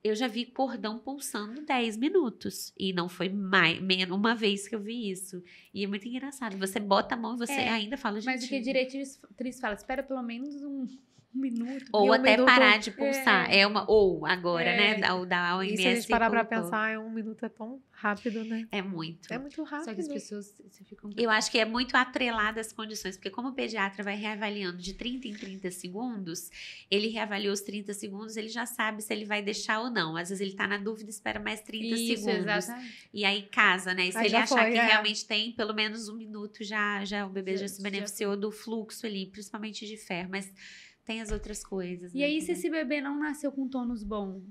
eu já vi cordão pulsando 10 minutos. E não foi menos uma vez que eu vi isso. E é muito engraçado. Você bota a mão e você ainda fala, gente... Mas o que a diretriz fala? Espera pelo menos um minuto. Ou até parar de pulsar. Ou agora, né? Da OMS. E se a gente parar pra pensar, 1 minuto é tão rápido, né? É muito. É muito rápido. Só que as pessoas ficam... Eu acho que é muito atrelado às condições, porque como o pediatra vai reavaliando de 30 em 30 segundos, ele reavaliou os 30 segundos, ele já sabe se ele vai deixar ou não. Às vezes ele tá na dúvida, espera mais 30 segundos. Exatamente. E aí casa, né? E se ele achar que realmente tem pelo menos 1 minuto, o bebê já se beneficiou do fluxo ali, principalmente de ferro. Mas tem as outras coisas. E aí, se esse bebê não nasceu com tônus bom?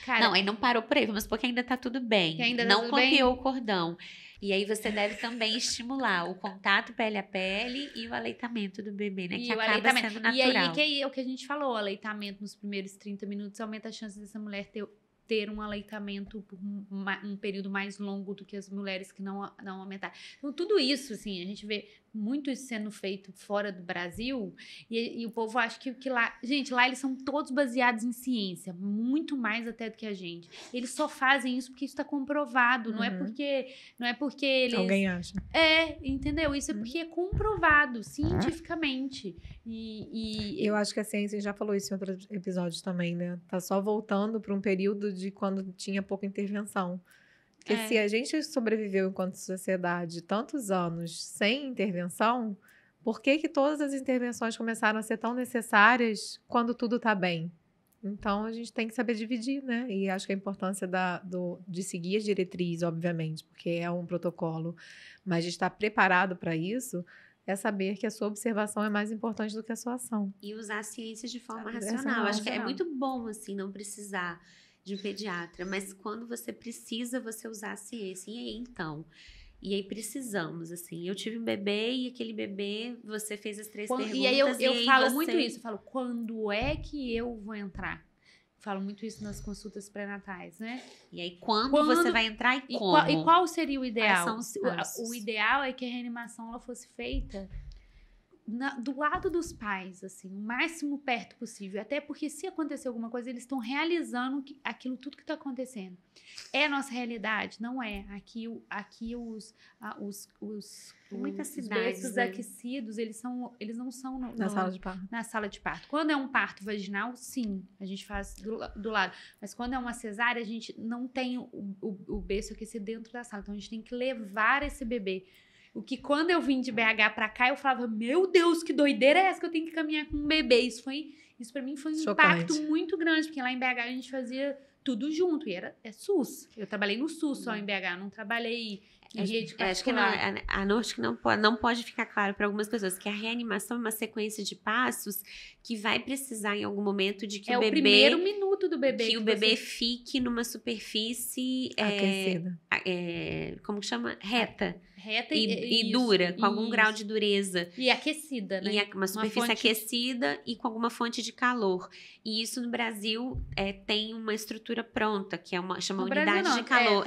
Cara, não, aí não parou por aí, vamos supor que ainda tá tudo bem. Não copiou o cordão. E aí você deve também estimular o contato pele a pele e o aleitamento do bebê, né? Que acaba sendo natural. E aí que é o que a gente falou, o aleitamento nos primeiros 30 minutos aumenta a chance dessa mulher ter um aleitamento por um período mais longo do que as mulheres que não aumentaram. Então, tudo isso, assim, a gente vê muito isso sendo feito fora do Brasil e o povo acha que lá... Gente, lá eles são todos baseados em ciência, muito mais até do que a gente. Eles só fazem isso porque isso está comprovado, não é porque eles... Alguém acha. Entendeu? Isso é porque é comprovado cientificamente. Eu acho que a ciência já falou isso em outros episódios também, né? Tá só voltando para um período de quando tinha pouca intervenção. Porque se a gente sobreviveu enquanto sociedade tantos anos sem intervenção, por que todas as intervenções começaram a ser tão necessárias quando tudo está bem? Então, a gente tem que saber dividir, né? E acho que a importância de seguir as diretrizes, obviamente, porque é um protocolo, mas de estar preparado para isso é saber que a sua observação é mais importante do que a sua ação. E usar a ciência de forma racional. Acho que é muito bom, assim, não precisar de um pediatra, mas quando você precisa, você usar a ciência. E aí, então? E aí precisamos, assim. Eu tive um bebê e aquele bebê, você fez as 3 perguntas. E aí eu falo muito isso. Eu falo, quando é que eu vou entrar? Eu falo muito isso nas consultas pré-natais, né? E aí, quando você vai entrar e como? E qual seria o ideal? O ideal é que a reanimação ela fosse feita do lado dos pais, assim, o máximo perto possível. Até porque se acontecer alguma coisa, eles estão realizando aquilo tudo que está acontecendo. É a nossa realidade? Não é. Aqui os muitas cidades, berços aquecidos, eles não são na sala de parto. Na sala de parto. Quando é um parto vaginal, sim, a gente faz do lado. Mas quando é uma cesárea, a gente não tem o berço aquecido dentro da sala. Então, a gente tem que levar esse bebê. O que quando eu vim de BH pra cá, eu falava, meu Deus, que doideira é essa que eu tenho que caminhar com um bebê? Isso pra mim foi um impacto muito grande, porque lá em BH a gente fazia tudo junto, e é SUS. Eu trabalhei no SUS só em BH, não trabalhei Acho que não pode ficar claro para algumas pessoas que a reanimação é uma sequência de passos que vai precisar em algum momento de que o bebê... É o primeiro minuto do bebê. Que o bebê fique numa superfície... aquecida. Como que chama? Reta e isso, dura, com algum grau de dureza. E aquecida, né? E uma superfície aquecida e com alguma fonte de calor. E isso no Brasil tem uma estrutura pronta, que chama unidade de calor.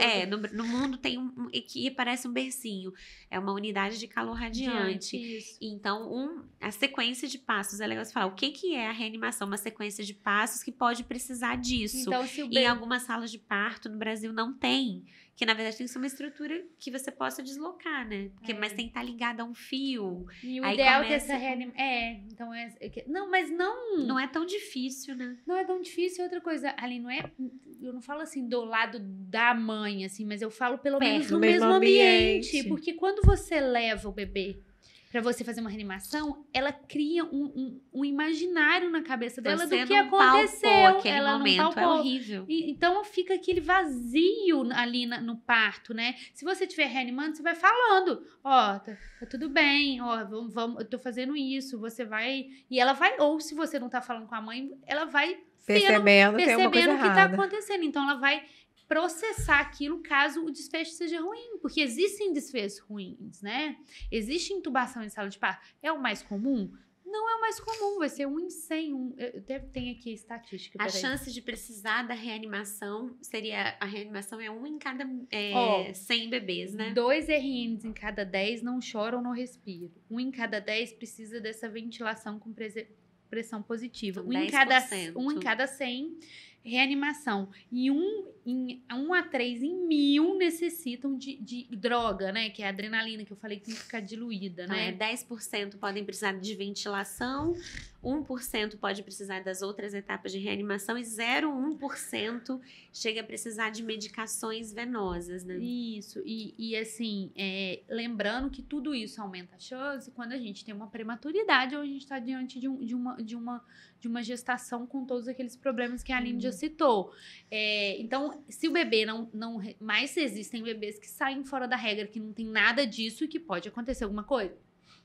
No mundo tem que parece um bercinho. É uma unidade de calor radiante. Isso. Então, a sequência de passos, é legal você falar, o que é a reanimação? Uma sequência de passos que pode precisar disso. Então, E em algumas salas de parto no Brasil não tem. Que, na verdade, tem que ser uma estrutura que você possa deslocar, né? Mas tem que estar ligado a um fio. E o ideal é que essa reanimação... então não, mas não... Não é tão difícil, né? Não é tão difícil. Outra coisa, ali não é... Eu não falo assim do lado da mãe, assim, mas eu falo pelo menos no mesmo ambiente. Porque quando você leva o bebê pra você fazer uma reanimação, ela cria um imaginário na cabeça dela do que aconteceu. Ela não palpou. É horrível. Então fica aquele vazio ali no parto, né? Se você estiver reanimando, você vai falando, tá tudo bem, vamos, eu tô fazendo isso, você vai... E ela vai, ou se você não tá falando com a mãe, ela vai percebendo que tá acontecendo. Então ela vai processar aquilo caso o desfecho seja ruim, porque existem desfechos ruins, né? Existe intubação em sala de parto. É o mais comum? Não é o mais comum, vai ser 1 em 100. Eu tenho aqui a estatística. A chance de precisar da reanimação seria... A reanimação é 1 em cada 100 bebês, né? 2 RNs em cada 10 não choram ou não respiram. 1 em cada 10 precisa dessa ventilação com pressão positiva. 1 em cada 100 reanimação. E 1 a 3 em 1000 necessitam de droga, né? Que é a adrenalina, que eu falei que tem que ficar diluída, né? 10% podem precisar de ventilação, 1% pode precisar das outras etapas de reanimação e 0,1% chega a precisar de medicações venosas, né? Isso. E assim, lembrando que tudo isso aumenta a chance quando a gente tem uma prematuridade ou a gente está diante de uma gestação com todos aqueles problemas que a Aline já citou. Então, se o bebê não... Mas existem bebês que saem fora da regra, que não tem nada disso e que pode acontecer alguma coisa.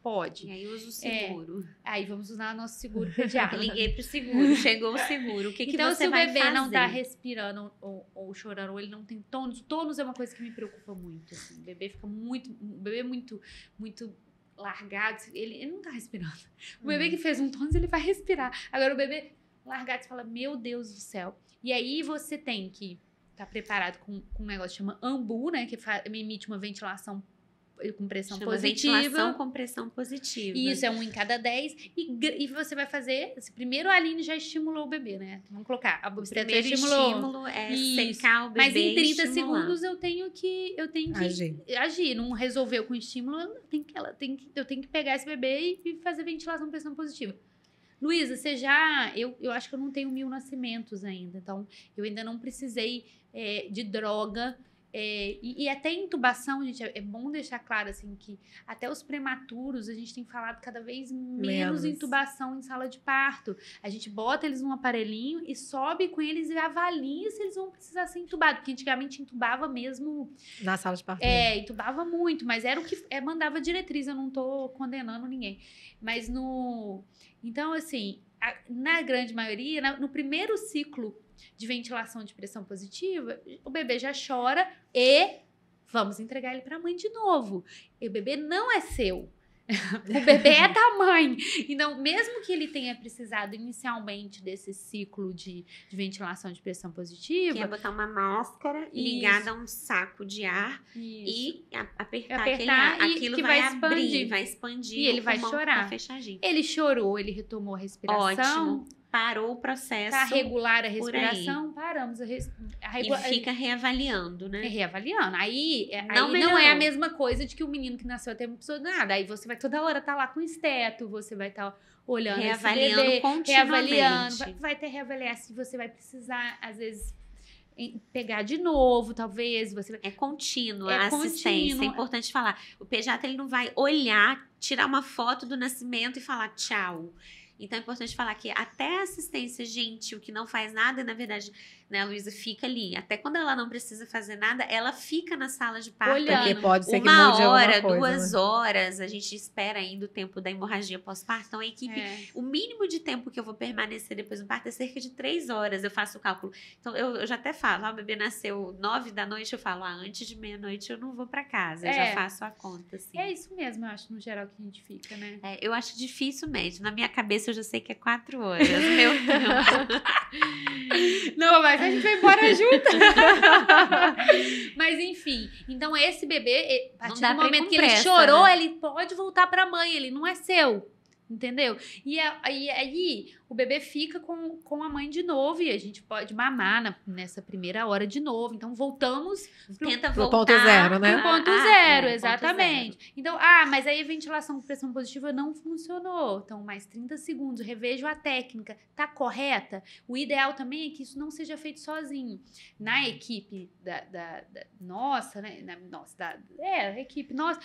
Pode. E aí usa o seguro. Aí vamos usar nosso seguro pediátrico. Liguei pro seguro, chegou o seguro. O que você vai fazer? Então, se o bebê não tá respirando ou chorando, ou ele não tem tônus. Tônus é uma coisa que me preocupa muito. Assim. O bebê fica muito largado. Ele não tá respirando. O bebê que fez um tônus, ele vai respirar. Agora, o bebê largado, você fala, meu Deus do céu. E aí, você tem que estar preparado com um negócio que chama AMBU, né? Que emite uma ventilação com pressão positiva. Ventilação com pressão positiva. Isso, é 1 em cada 10. E você vai fazer... Primeiro, a Aline já estimulou o bebê, né? Vamos colocar. A obstetra estimulou. Estímulo é secar o bebê. Mas em 30 segundos eu tenho que agir. Não resolveu com estímulo, eu tenho que pegar esse bebê e fazer ventilação com pressão positiva. Luísa, você já... Eu acho que eu não tenho 1000 nascimentos ainda. Então, eu ainda não precisei de droga. E até intubação, gente, é bom deixar claro, assim, que até os prematuros, a gente tem falado cada vez menos intubação em sala de parto. A gente bota eles num aparelhinho e sobe com eles e avalia se eles vão precisar ser intubados. Porque antigamente intubava mesmo... Na sala de parto. Intubava muito, mas era o que mandava diretriz, eu não tô condenando ninguém. Mas Então, assim, na grande maioria, no primeiro ciclo de ventilação de pressão positiva, o bebê já chora e vamos entregar ele para a mãe de novo. E o bebê não é seu. O bebê é da mãe. Então, mesmo que ele tenha precisado inicialmente desse ciclo de ventilação de pressão positiva... Que é botar uma máscara ligada a um saco de ar e apertar aquele ar. Aquilo vai abrir, vai expandir. E ele vai chorar. Ele chorou, ele retomou a respiração. Ótimo. Parou o processo. Tá regular a respiração, paramos e fica reavaliando, né? Reavaliando. Aí não é a mesma coisa de que o menino que nasceu até não precisou de nada. Aí você vai toda hora estar lá com esteto, você vai estar olhando reavaliando esse bebê, continuamente. Reavaliando. Vai ter reavaliar se você vai precisar, às vezes, pegar de novo, talvez. É contínua a assistência, é importante falar. O pediatra, ele não vai olhar, tirar uma foto do nascimento e falar tchau. Então, é importante falar que até a assistência gentil, que não faz nada, na verdade, né? A Luísa fica ali. Até quando ela não precisa fazer nada, ela fica na sala de parto. Olhando. Porque pode ser que Uma mude hora, alguma coisa, 2 né? horas, a gente espera ainda o tempo da hemorragia pós-parto. Então, a equipe, o mínimo de tempo que eu vou permanecer depois do parto é cerca de 3 horas. Eu faço o cálculo. Então, eu já até falo, o bebê nasceu 9 da noite, eu falo, antes de meia-noite eu não vou pra casa. Eu já faço a conta, assim. É isso mesmo, eu acho, no geral, que a gente fica, né? Eu acho difícil mesmo. Na minha cabeça, eu já sei que é 4 horas. Meu tempo. Não, mas a gente vai embora junto. Mas enfim, então esse bebê, a partir do momento que ele chorou, ele pode voltar pra mãe, ele não é seu. Entendeu? E aí o bebê fica com a mãe de novo e a gente pode mamar nessa primeira hora de novo. Então voltamos pro ponto zero, né? Pro ponto zero, exatamente. Ponto zero. Então, mas aí a ventilação com pressão positiva não funcionou. Então, mais 30 segundos, revejo a técnica. Tá correta? O ideal também é que isso não seja feito sozinho. Na equipe nossa, né? A equipe nossa,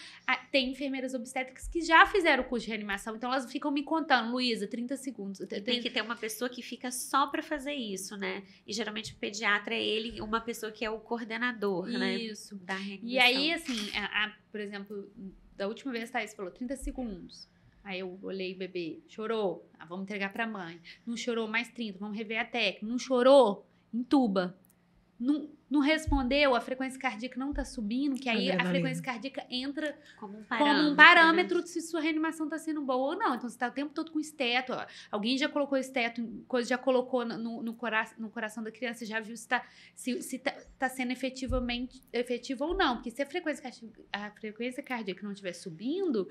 tem enfermeiras obstétricas que já fizeram o curso de reanimação. Então, elas ficam me contando, Luísa, 30 segundos. Tem que ter uma pessoa que fica só para fazer isso, né? E geralmente o pediatra é uma pessoa que é o coordenador, né? Isso. Da reanimação. E aí, assim, por exemplo, da última vez, Thaís falou 30 segundos. Aí eu olhei o bebê, chorou, vamos entregar pra mãe. Não chorou, mais 30, vamos rever a técnica. Não chorou, entuba. Não respondeu, a frequência cardíaca não tá subindo, que aí a frequência cardíaca entra como um parâmetro, né? Se sua reanimação tá sendo boa ou não. Então, você tá o tempo todo com esteto. Alguém já colocou esteto, já colocou no coração da criança, já viu se tá sendo efetivo ou não. Porque se a frequência cardíaca não estiver subindo,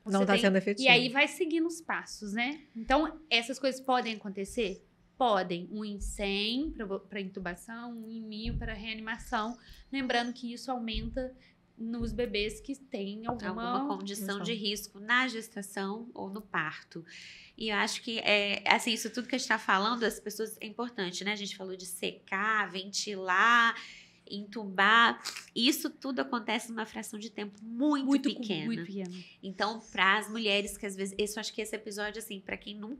não tá sendo efetivo. E aí vai seguindo os passos, né? Então, essas coisas podem acontecer? Podem, 1 em 100 para intubação, 1 em 1000 para reanimação. Lembrando que isso aumenta nos bebês que têm alguma condição de risco na gestação ou no parto. E eu acho que, assim, isso tudo que a gente está falando, as pessoas, é importante, né? A gente falou de secar, ventilar, intubar, isso tudo acontece numa fração de tempo muito pequena. Muito pequena. Então, para as mulheres que às vezes, acho que esse episódio, assim, para quem não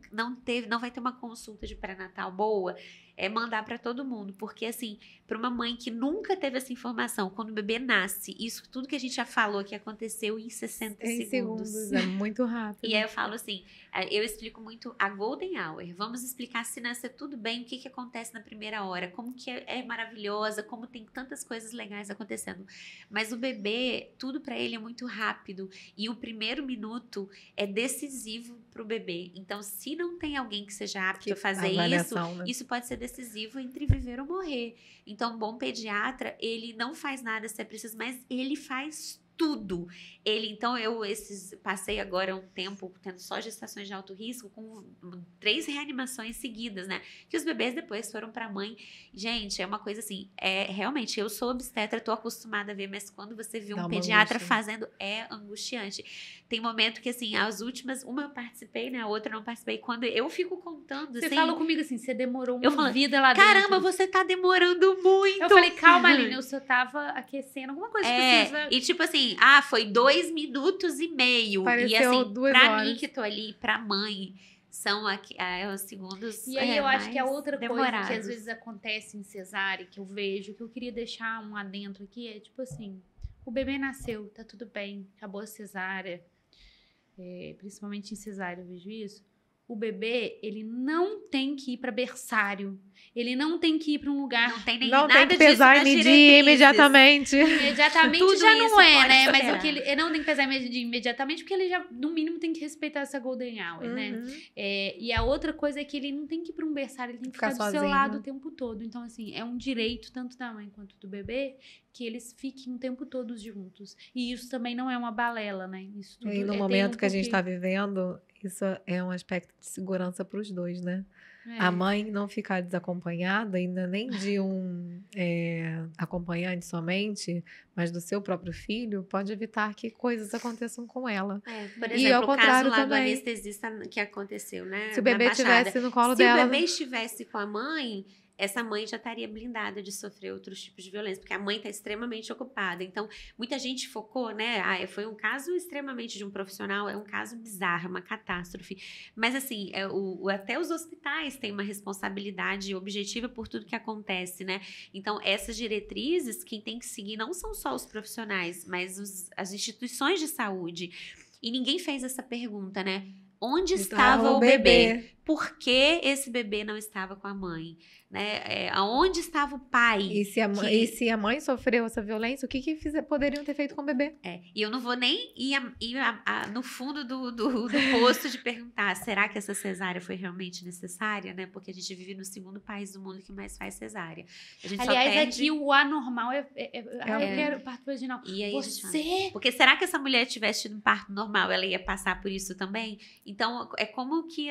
vai ter uma consulta de pré-natal boa, é mandar para todo mundo, porque assim, para uma mãe que nunca teve essa informação, quando o bebê nasce, isso tudo que a gente já falou que aconteceu em 60 segundos. É muito rápido. E aí eu falo assim, eu explico muito a Golden Hour. Vamos explicar se nascer tudo bem, o que acontece na primeira hora, como que é maravilhosa, como tem tantas coisas legais acontecendo. Mas o bebê, tudo para ele é muito rápido e o primeiro minuto é decisivo para o bebê. Então, se não tem alguém que seja apto a fazer isso, né? Isso pode ser decisivo entre viver ou morrer. Então, um bom pediatra, ele não faz nada se é preciso, mas ele faz tudo. Então, passei agora um tempo tendo só gestações de alto risco com 3 reanimações seguidas, né? Que os bebês depois foram pra mãe. Gente, é uma coisa assim, realmente, eu sou obstetra, tô acostumada a ver, mas quando você vê um pediatra fazendo, é angustiante. Tem momento que, assim, as últimas, uma eu participei, né? A outra eu não participei. Quando eu fico contando, você assim... fala comigo assim, você demorou uma vida lá dentro. Caramba, você tá demorando muito. Eu falei, calma, Aline, eu só tava aquecendo, alguma coisa que precisa... E tipo assim, foi 2 minutos e meio. Pareceu e assim, 2 pra horas. mim que tô ali, pra mãe, são os segundos. E aí eu acho que a outra demorados. coisa que às vezes acontece em cesárea, que eu vejo, que eu queria deixar um adentro aqui, é tipo assim, o bebê nasceu, tá tudo bem, acabou a cesárea. Principalmente em cesárea eu vejo isso. O bebê, ele não tem que ir para berçário. Ele não tem que ir para um lugar... Não tem nem não nada tem que pesar e medir imediatamente. Imediatamente Tudo já não é, né? esperar. Mas ele não tem que pesar e medir imediatamente, porque ele já, no mínimo, tem que respeitar essa golden hour, né? E a outra coisa é que ele não tem que ir para um berçário, ele tem que ficar do seu lado o tempo todo. Então, assim, é um direito, tanto da mãe quanto do bebê, que eles fiquem o tempo todo juntos. E isso também não é uma balela, né? Isso tudo no momento que a gente está vivendo, isso é um aspecto de segurança para os dois, né? A mãe não ficar desacompanhada, ainda nem de um acompanhante somente, mas do seu próprio filho, pode evitar que coisas aconteçam com ela. Por exemplo, o caso lá do anestesista que aconteceu, né? Se o bebê estivesse no colo dela... Se o bebê estivesse com a mãe... essa mãe já estaria blindada de sofrer outros tipos de violência, porque a mãe está extremamente ocupada. Então, muita gente focou, né? Foi um caso extremamente de um profissional, é um caso bizarro, uma catástrofe. Mas, assim, até os hospitais têm uma responsabilidade objetiva por tudo que acontece, né? Então, essas diretrizes, quem tem que seguir não são só os profissionais, mas as instituições de saúde. E ninguém fez essa pergunta, né? Onde estava o bebê? Por que esse bebê não estava com a mãe? Né? Aonde estava o pai? E se a mãe sofreu essa violência, o que poderiam ter feito com o bebê? E eu não vou nem ir no fundo do poço de perguntar, será que essa cesárea foi realmente necessária? Né? Porque a gente vive no segundo país do mundo que mais faz cesárea. Aliás, aqui o anormal eu quero parto vaginal. E aí, porque será que essa mulher tivesse tido um parto normal, ela ia passar por isso também? Então, é como que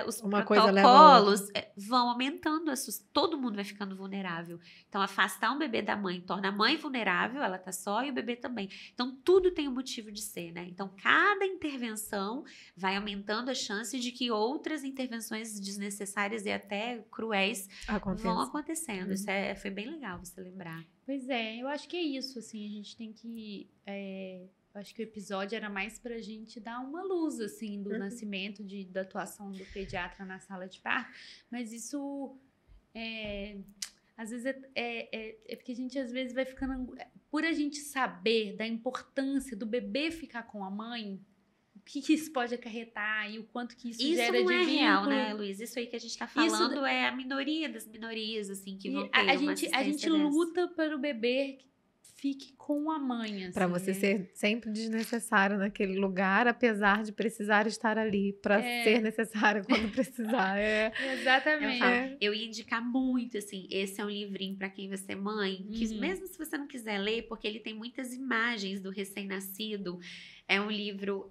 os protocolos vão aumentando, todo mundo vai ficando vulnerável. Então, afastar um bebê da mãe torna a mãe vulnerável, ela tá só, e o bebê também. Então, tudo tem um motivo de ser, né? Então, cada intervenção vai aumentando a chance de que outras intervenções desnecessárias e até cruéis vão acontecendo. Isso foi bem legal você lembrar. Pois é, eu acho que é isso, assim, a gente tem que... Eu acho que o episódio era mais pra gente dar uma luz, assim, do nascimento, da atuação do pediatra na sala de parto, mas isso, às vezes, é porque a gente, às vezes, vai ficando... Por a gente saber da importância do bebê ficar com a mãe, o que isso pode acarretar e o quanto que isso gera de vínculo. Isso não é real, né, Luiz? Isso aí que a gente tá falando é a minoria das minorias, assim, que vão ter a gente luta para o bebê fique com a mãe, assim, para você ser sempre desnecessário naquele lugar, apesar de precisar estar ali para ser necessário quando precisar. Exatamente. Eu ia indicar muito, assim, esse é um livrinho para quem vai ser mãe, que mesmo se você não quiser ler, porque ele tem muitas imagens do recém-nascido, é um livro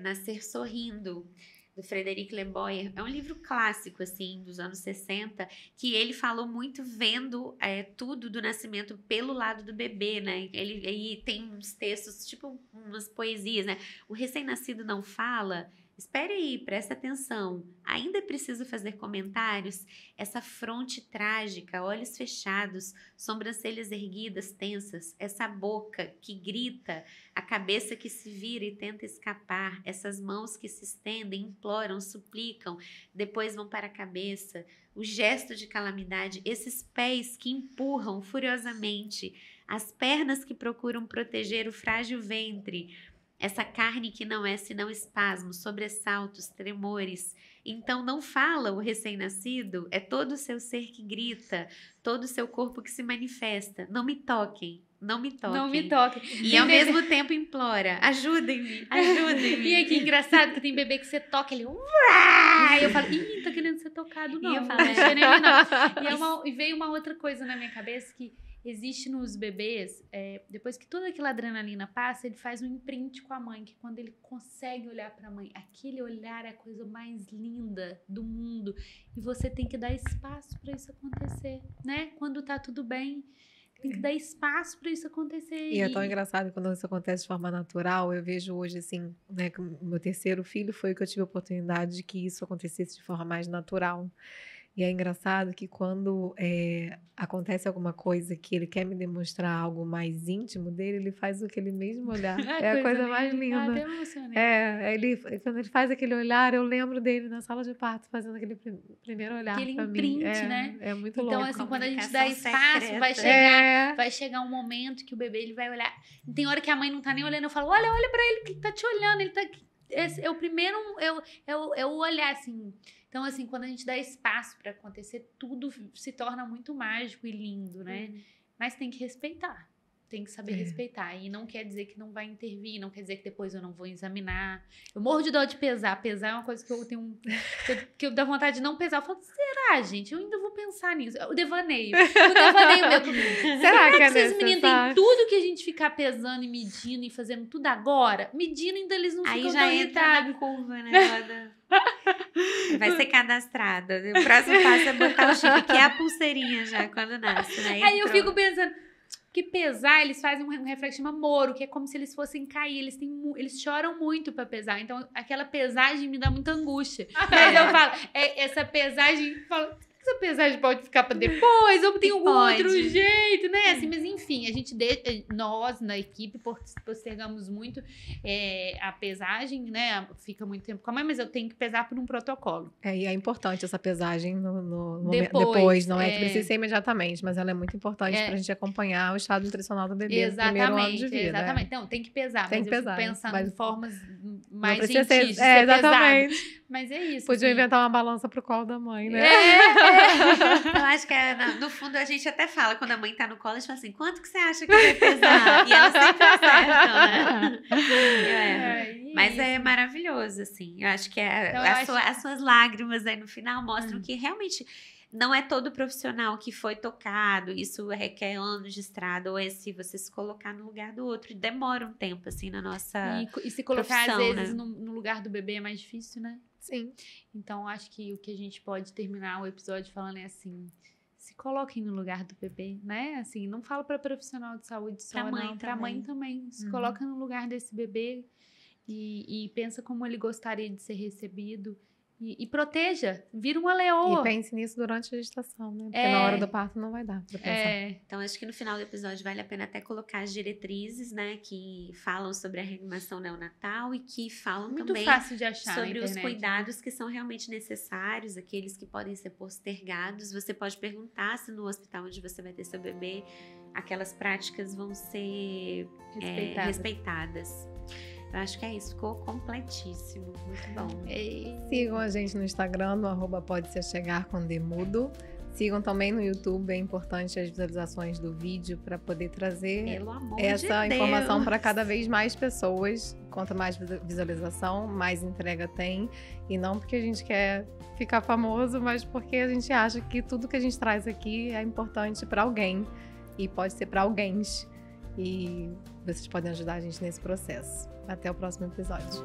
Nascer Sorrindo, do Frederic Leboyer. É um livro clássico, assim, dos anos 60, que ele falou muito vendo tudo do nascimento pelo lado do bebê, né? Ele tem uns textos, tipo umas poesias, né? O recém-nascido não fala... Espere aí, presta atenção. Ainda é preciso fazer comentários? Essa fronte trágica, olhos fechados, sobrancelhas erguidas, tensas, essa boca que grita, a cabeça que se vira e tenta escapar, essas mãos que se estendem, imploram, suplicam, depois vão para a cabeça, o gesto de calamidade, esses pés que empurram furiosamente, as pernas que procuram proteger o frágil ventre, essa carne que não é senão espasmos, sobressaltos, tremores. Então não fala o recém-nascido, é todo o seu ser que grita, todo o seu corpo que se manifesta. Não me toquem, não me toquem. Não me toquem. E ao mesmo tempo implora, ajudem-me, ajudem-me. E que engraçado que tem bebê que você toca, ele... Aí eu falo, tá querendo ser tocado, não. E eu falo, não. E veio uma outra coisa na minha cabeça que... Existe nos bebês, depois que toda aquela adrenalina passa, ele faz um imprint com a mãe, que quando ele consegue olhar para a mãe, aquele olhar é a coisa mais linda do mundo. E você tem que dar espaço para isso acontecer, né? Quando tá tudo bem, tem que dar espaço para isso acontecer. E é tão engraçado quando isso acontece de forma natural. Eu vejo hoje, assim, né, que o meu terceiro filho foi que eu tive a oportunidade de que isso acontecesse de forma mais natural. E é engraçado que quando acontece alguma coisa que ele quer me demonstrar algo mais íntimo dele, ele faz aquele mesmo olhar. É a coisa mais linda. Até me emocionei. Quando ele faz aquele olhar, eu lembro dele na sala de parto fazendo aquele primeiro olhar pra mim. Aquele imprint, né? É muito louco. Então, assim, quando a gente dá espaço, vai chegar um momento que o bebê ele vai olhar. Tem hora que a mãe não tá nem olhando, eu falo, olha pra ele que ele tá te olhando, ele tá... Esse é o primeiro, é o olhar, assim... Então, assim, quando a gente dá espaço para acontecer, tudo se torna muito mágico e lindo, né? Mas tem que respeitar. Tem que saber respeitar. E não quer dizer que não vai intervir, não quer dizer que depois eu não vou examinar. Eu morro de dó de pesar. Pesar é uma coisa que eu tenho... que eu dá vontade de não pesar. Eu falo, será, gente? Eu ainda vou pensar nisso. O devaneio meu. Será que esses meninos têm tudo que a gente ficar pesando e medindo e fazendo tudo agora? Medindo ainda eles não ficam tão irritados. Aí já entra na curva, né, vai ser cadastrada. O próximo passo é botar o chip, que é a pulseirinha já, quando nasce, né? Aí eu fico pensando, que pesar, eles fazem um reflexo que chama moro, que é como se eles fossem cair, eles choram muito pra pesar, então aquela pesagem me dá muita angústia. Mas eu falo, essa pesagem, essa pesagem pode ficar para depois, ou tem algum outro jeito, né? Assim, mas enfim, nós na equipe postergamos muito a pesagem, né? Fica muito tempo com a mãe, mas eu tenho que pesar por um protocolo. E é importante essa pesagem depois, não é que precisa ser imediatamente, mas ela é muito importante para a gente acompanhar o estado nutricional do bebê no primeiro ano de vida. Exatamente, então tem que pesar, tem mas que pesar, eu fico pensando em formas mais gentis de ser exatamente. pesado. Mas é isso. Podia inventar uma balança pro colo da mãe, né? Eu acho que no fundo a gente até fala, quando a mãe tá no colo, a gente fala assim, quanto que você acha que vai pesar? E ela sempre acerta, né? Mas é maravilhoso, assim. Eu acho que as suas lágrimas aí no final mostram que realmente não é todo profissional que foi tocado, isso requer anos de estrada, ou se você se colocar no lugar do outro, demora um tempo, assim, na nossa E se colocar, às vezes, né? no lugar do bebê é mais difícil, né? Sim. Então, acho que o que a gente pode terminar o episódio falando é assim, se coloquem no lugar do bebê, né? Assim, não fala para profissional de saúde só, não, para mãe também. Se coloca no lugar desse bebê e pensa como ele gostaria de ser recebido. E proteja, vira uma leoa. E pense nisso durante a gestação, né? Porque na hora do parto não vai dar pra pensar. Então, acho que no final do episódio vale a pena até colocar as diretrizes, né? Que falam sobre a reanimação neonatal e que falam muito também fácil de achar sobre os cuidados que são realmente necessários, aqueles que podem ser postergados. Você pode perguntar se no hospital onde você vai ter seu bebê, aquelas práticas vão ser respeitadas. Eu acho que é isso, ficou completíssimo, muito bom. Sigam a gente no Instagram, no @podesechegar_demudo. Sigam também no YouTube, é importante as visualizações do vídeo para poder trazer essa informação para cada vez mais pessoas. Quanto mais visualização, mais entrega tem. E não porque a gente quer ficar famoso, mas porque a gente acha que tudo que a gente traz aqui é importante para alguém. E pode ser para alguém. E vocês podem ajudar a gente nesse processo. Até o próximo episódio.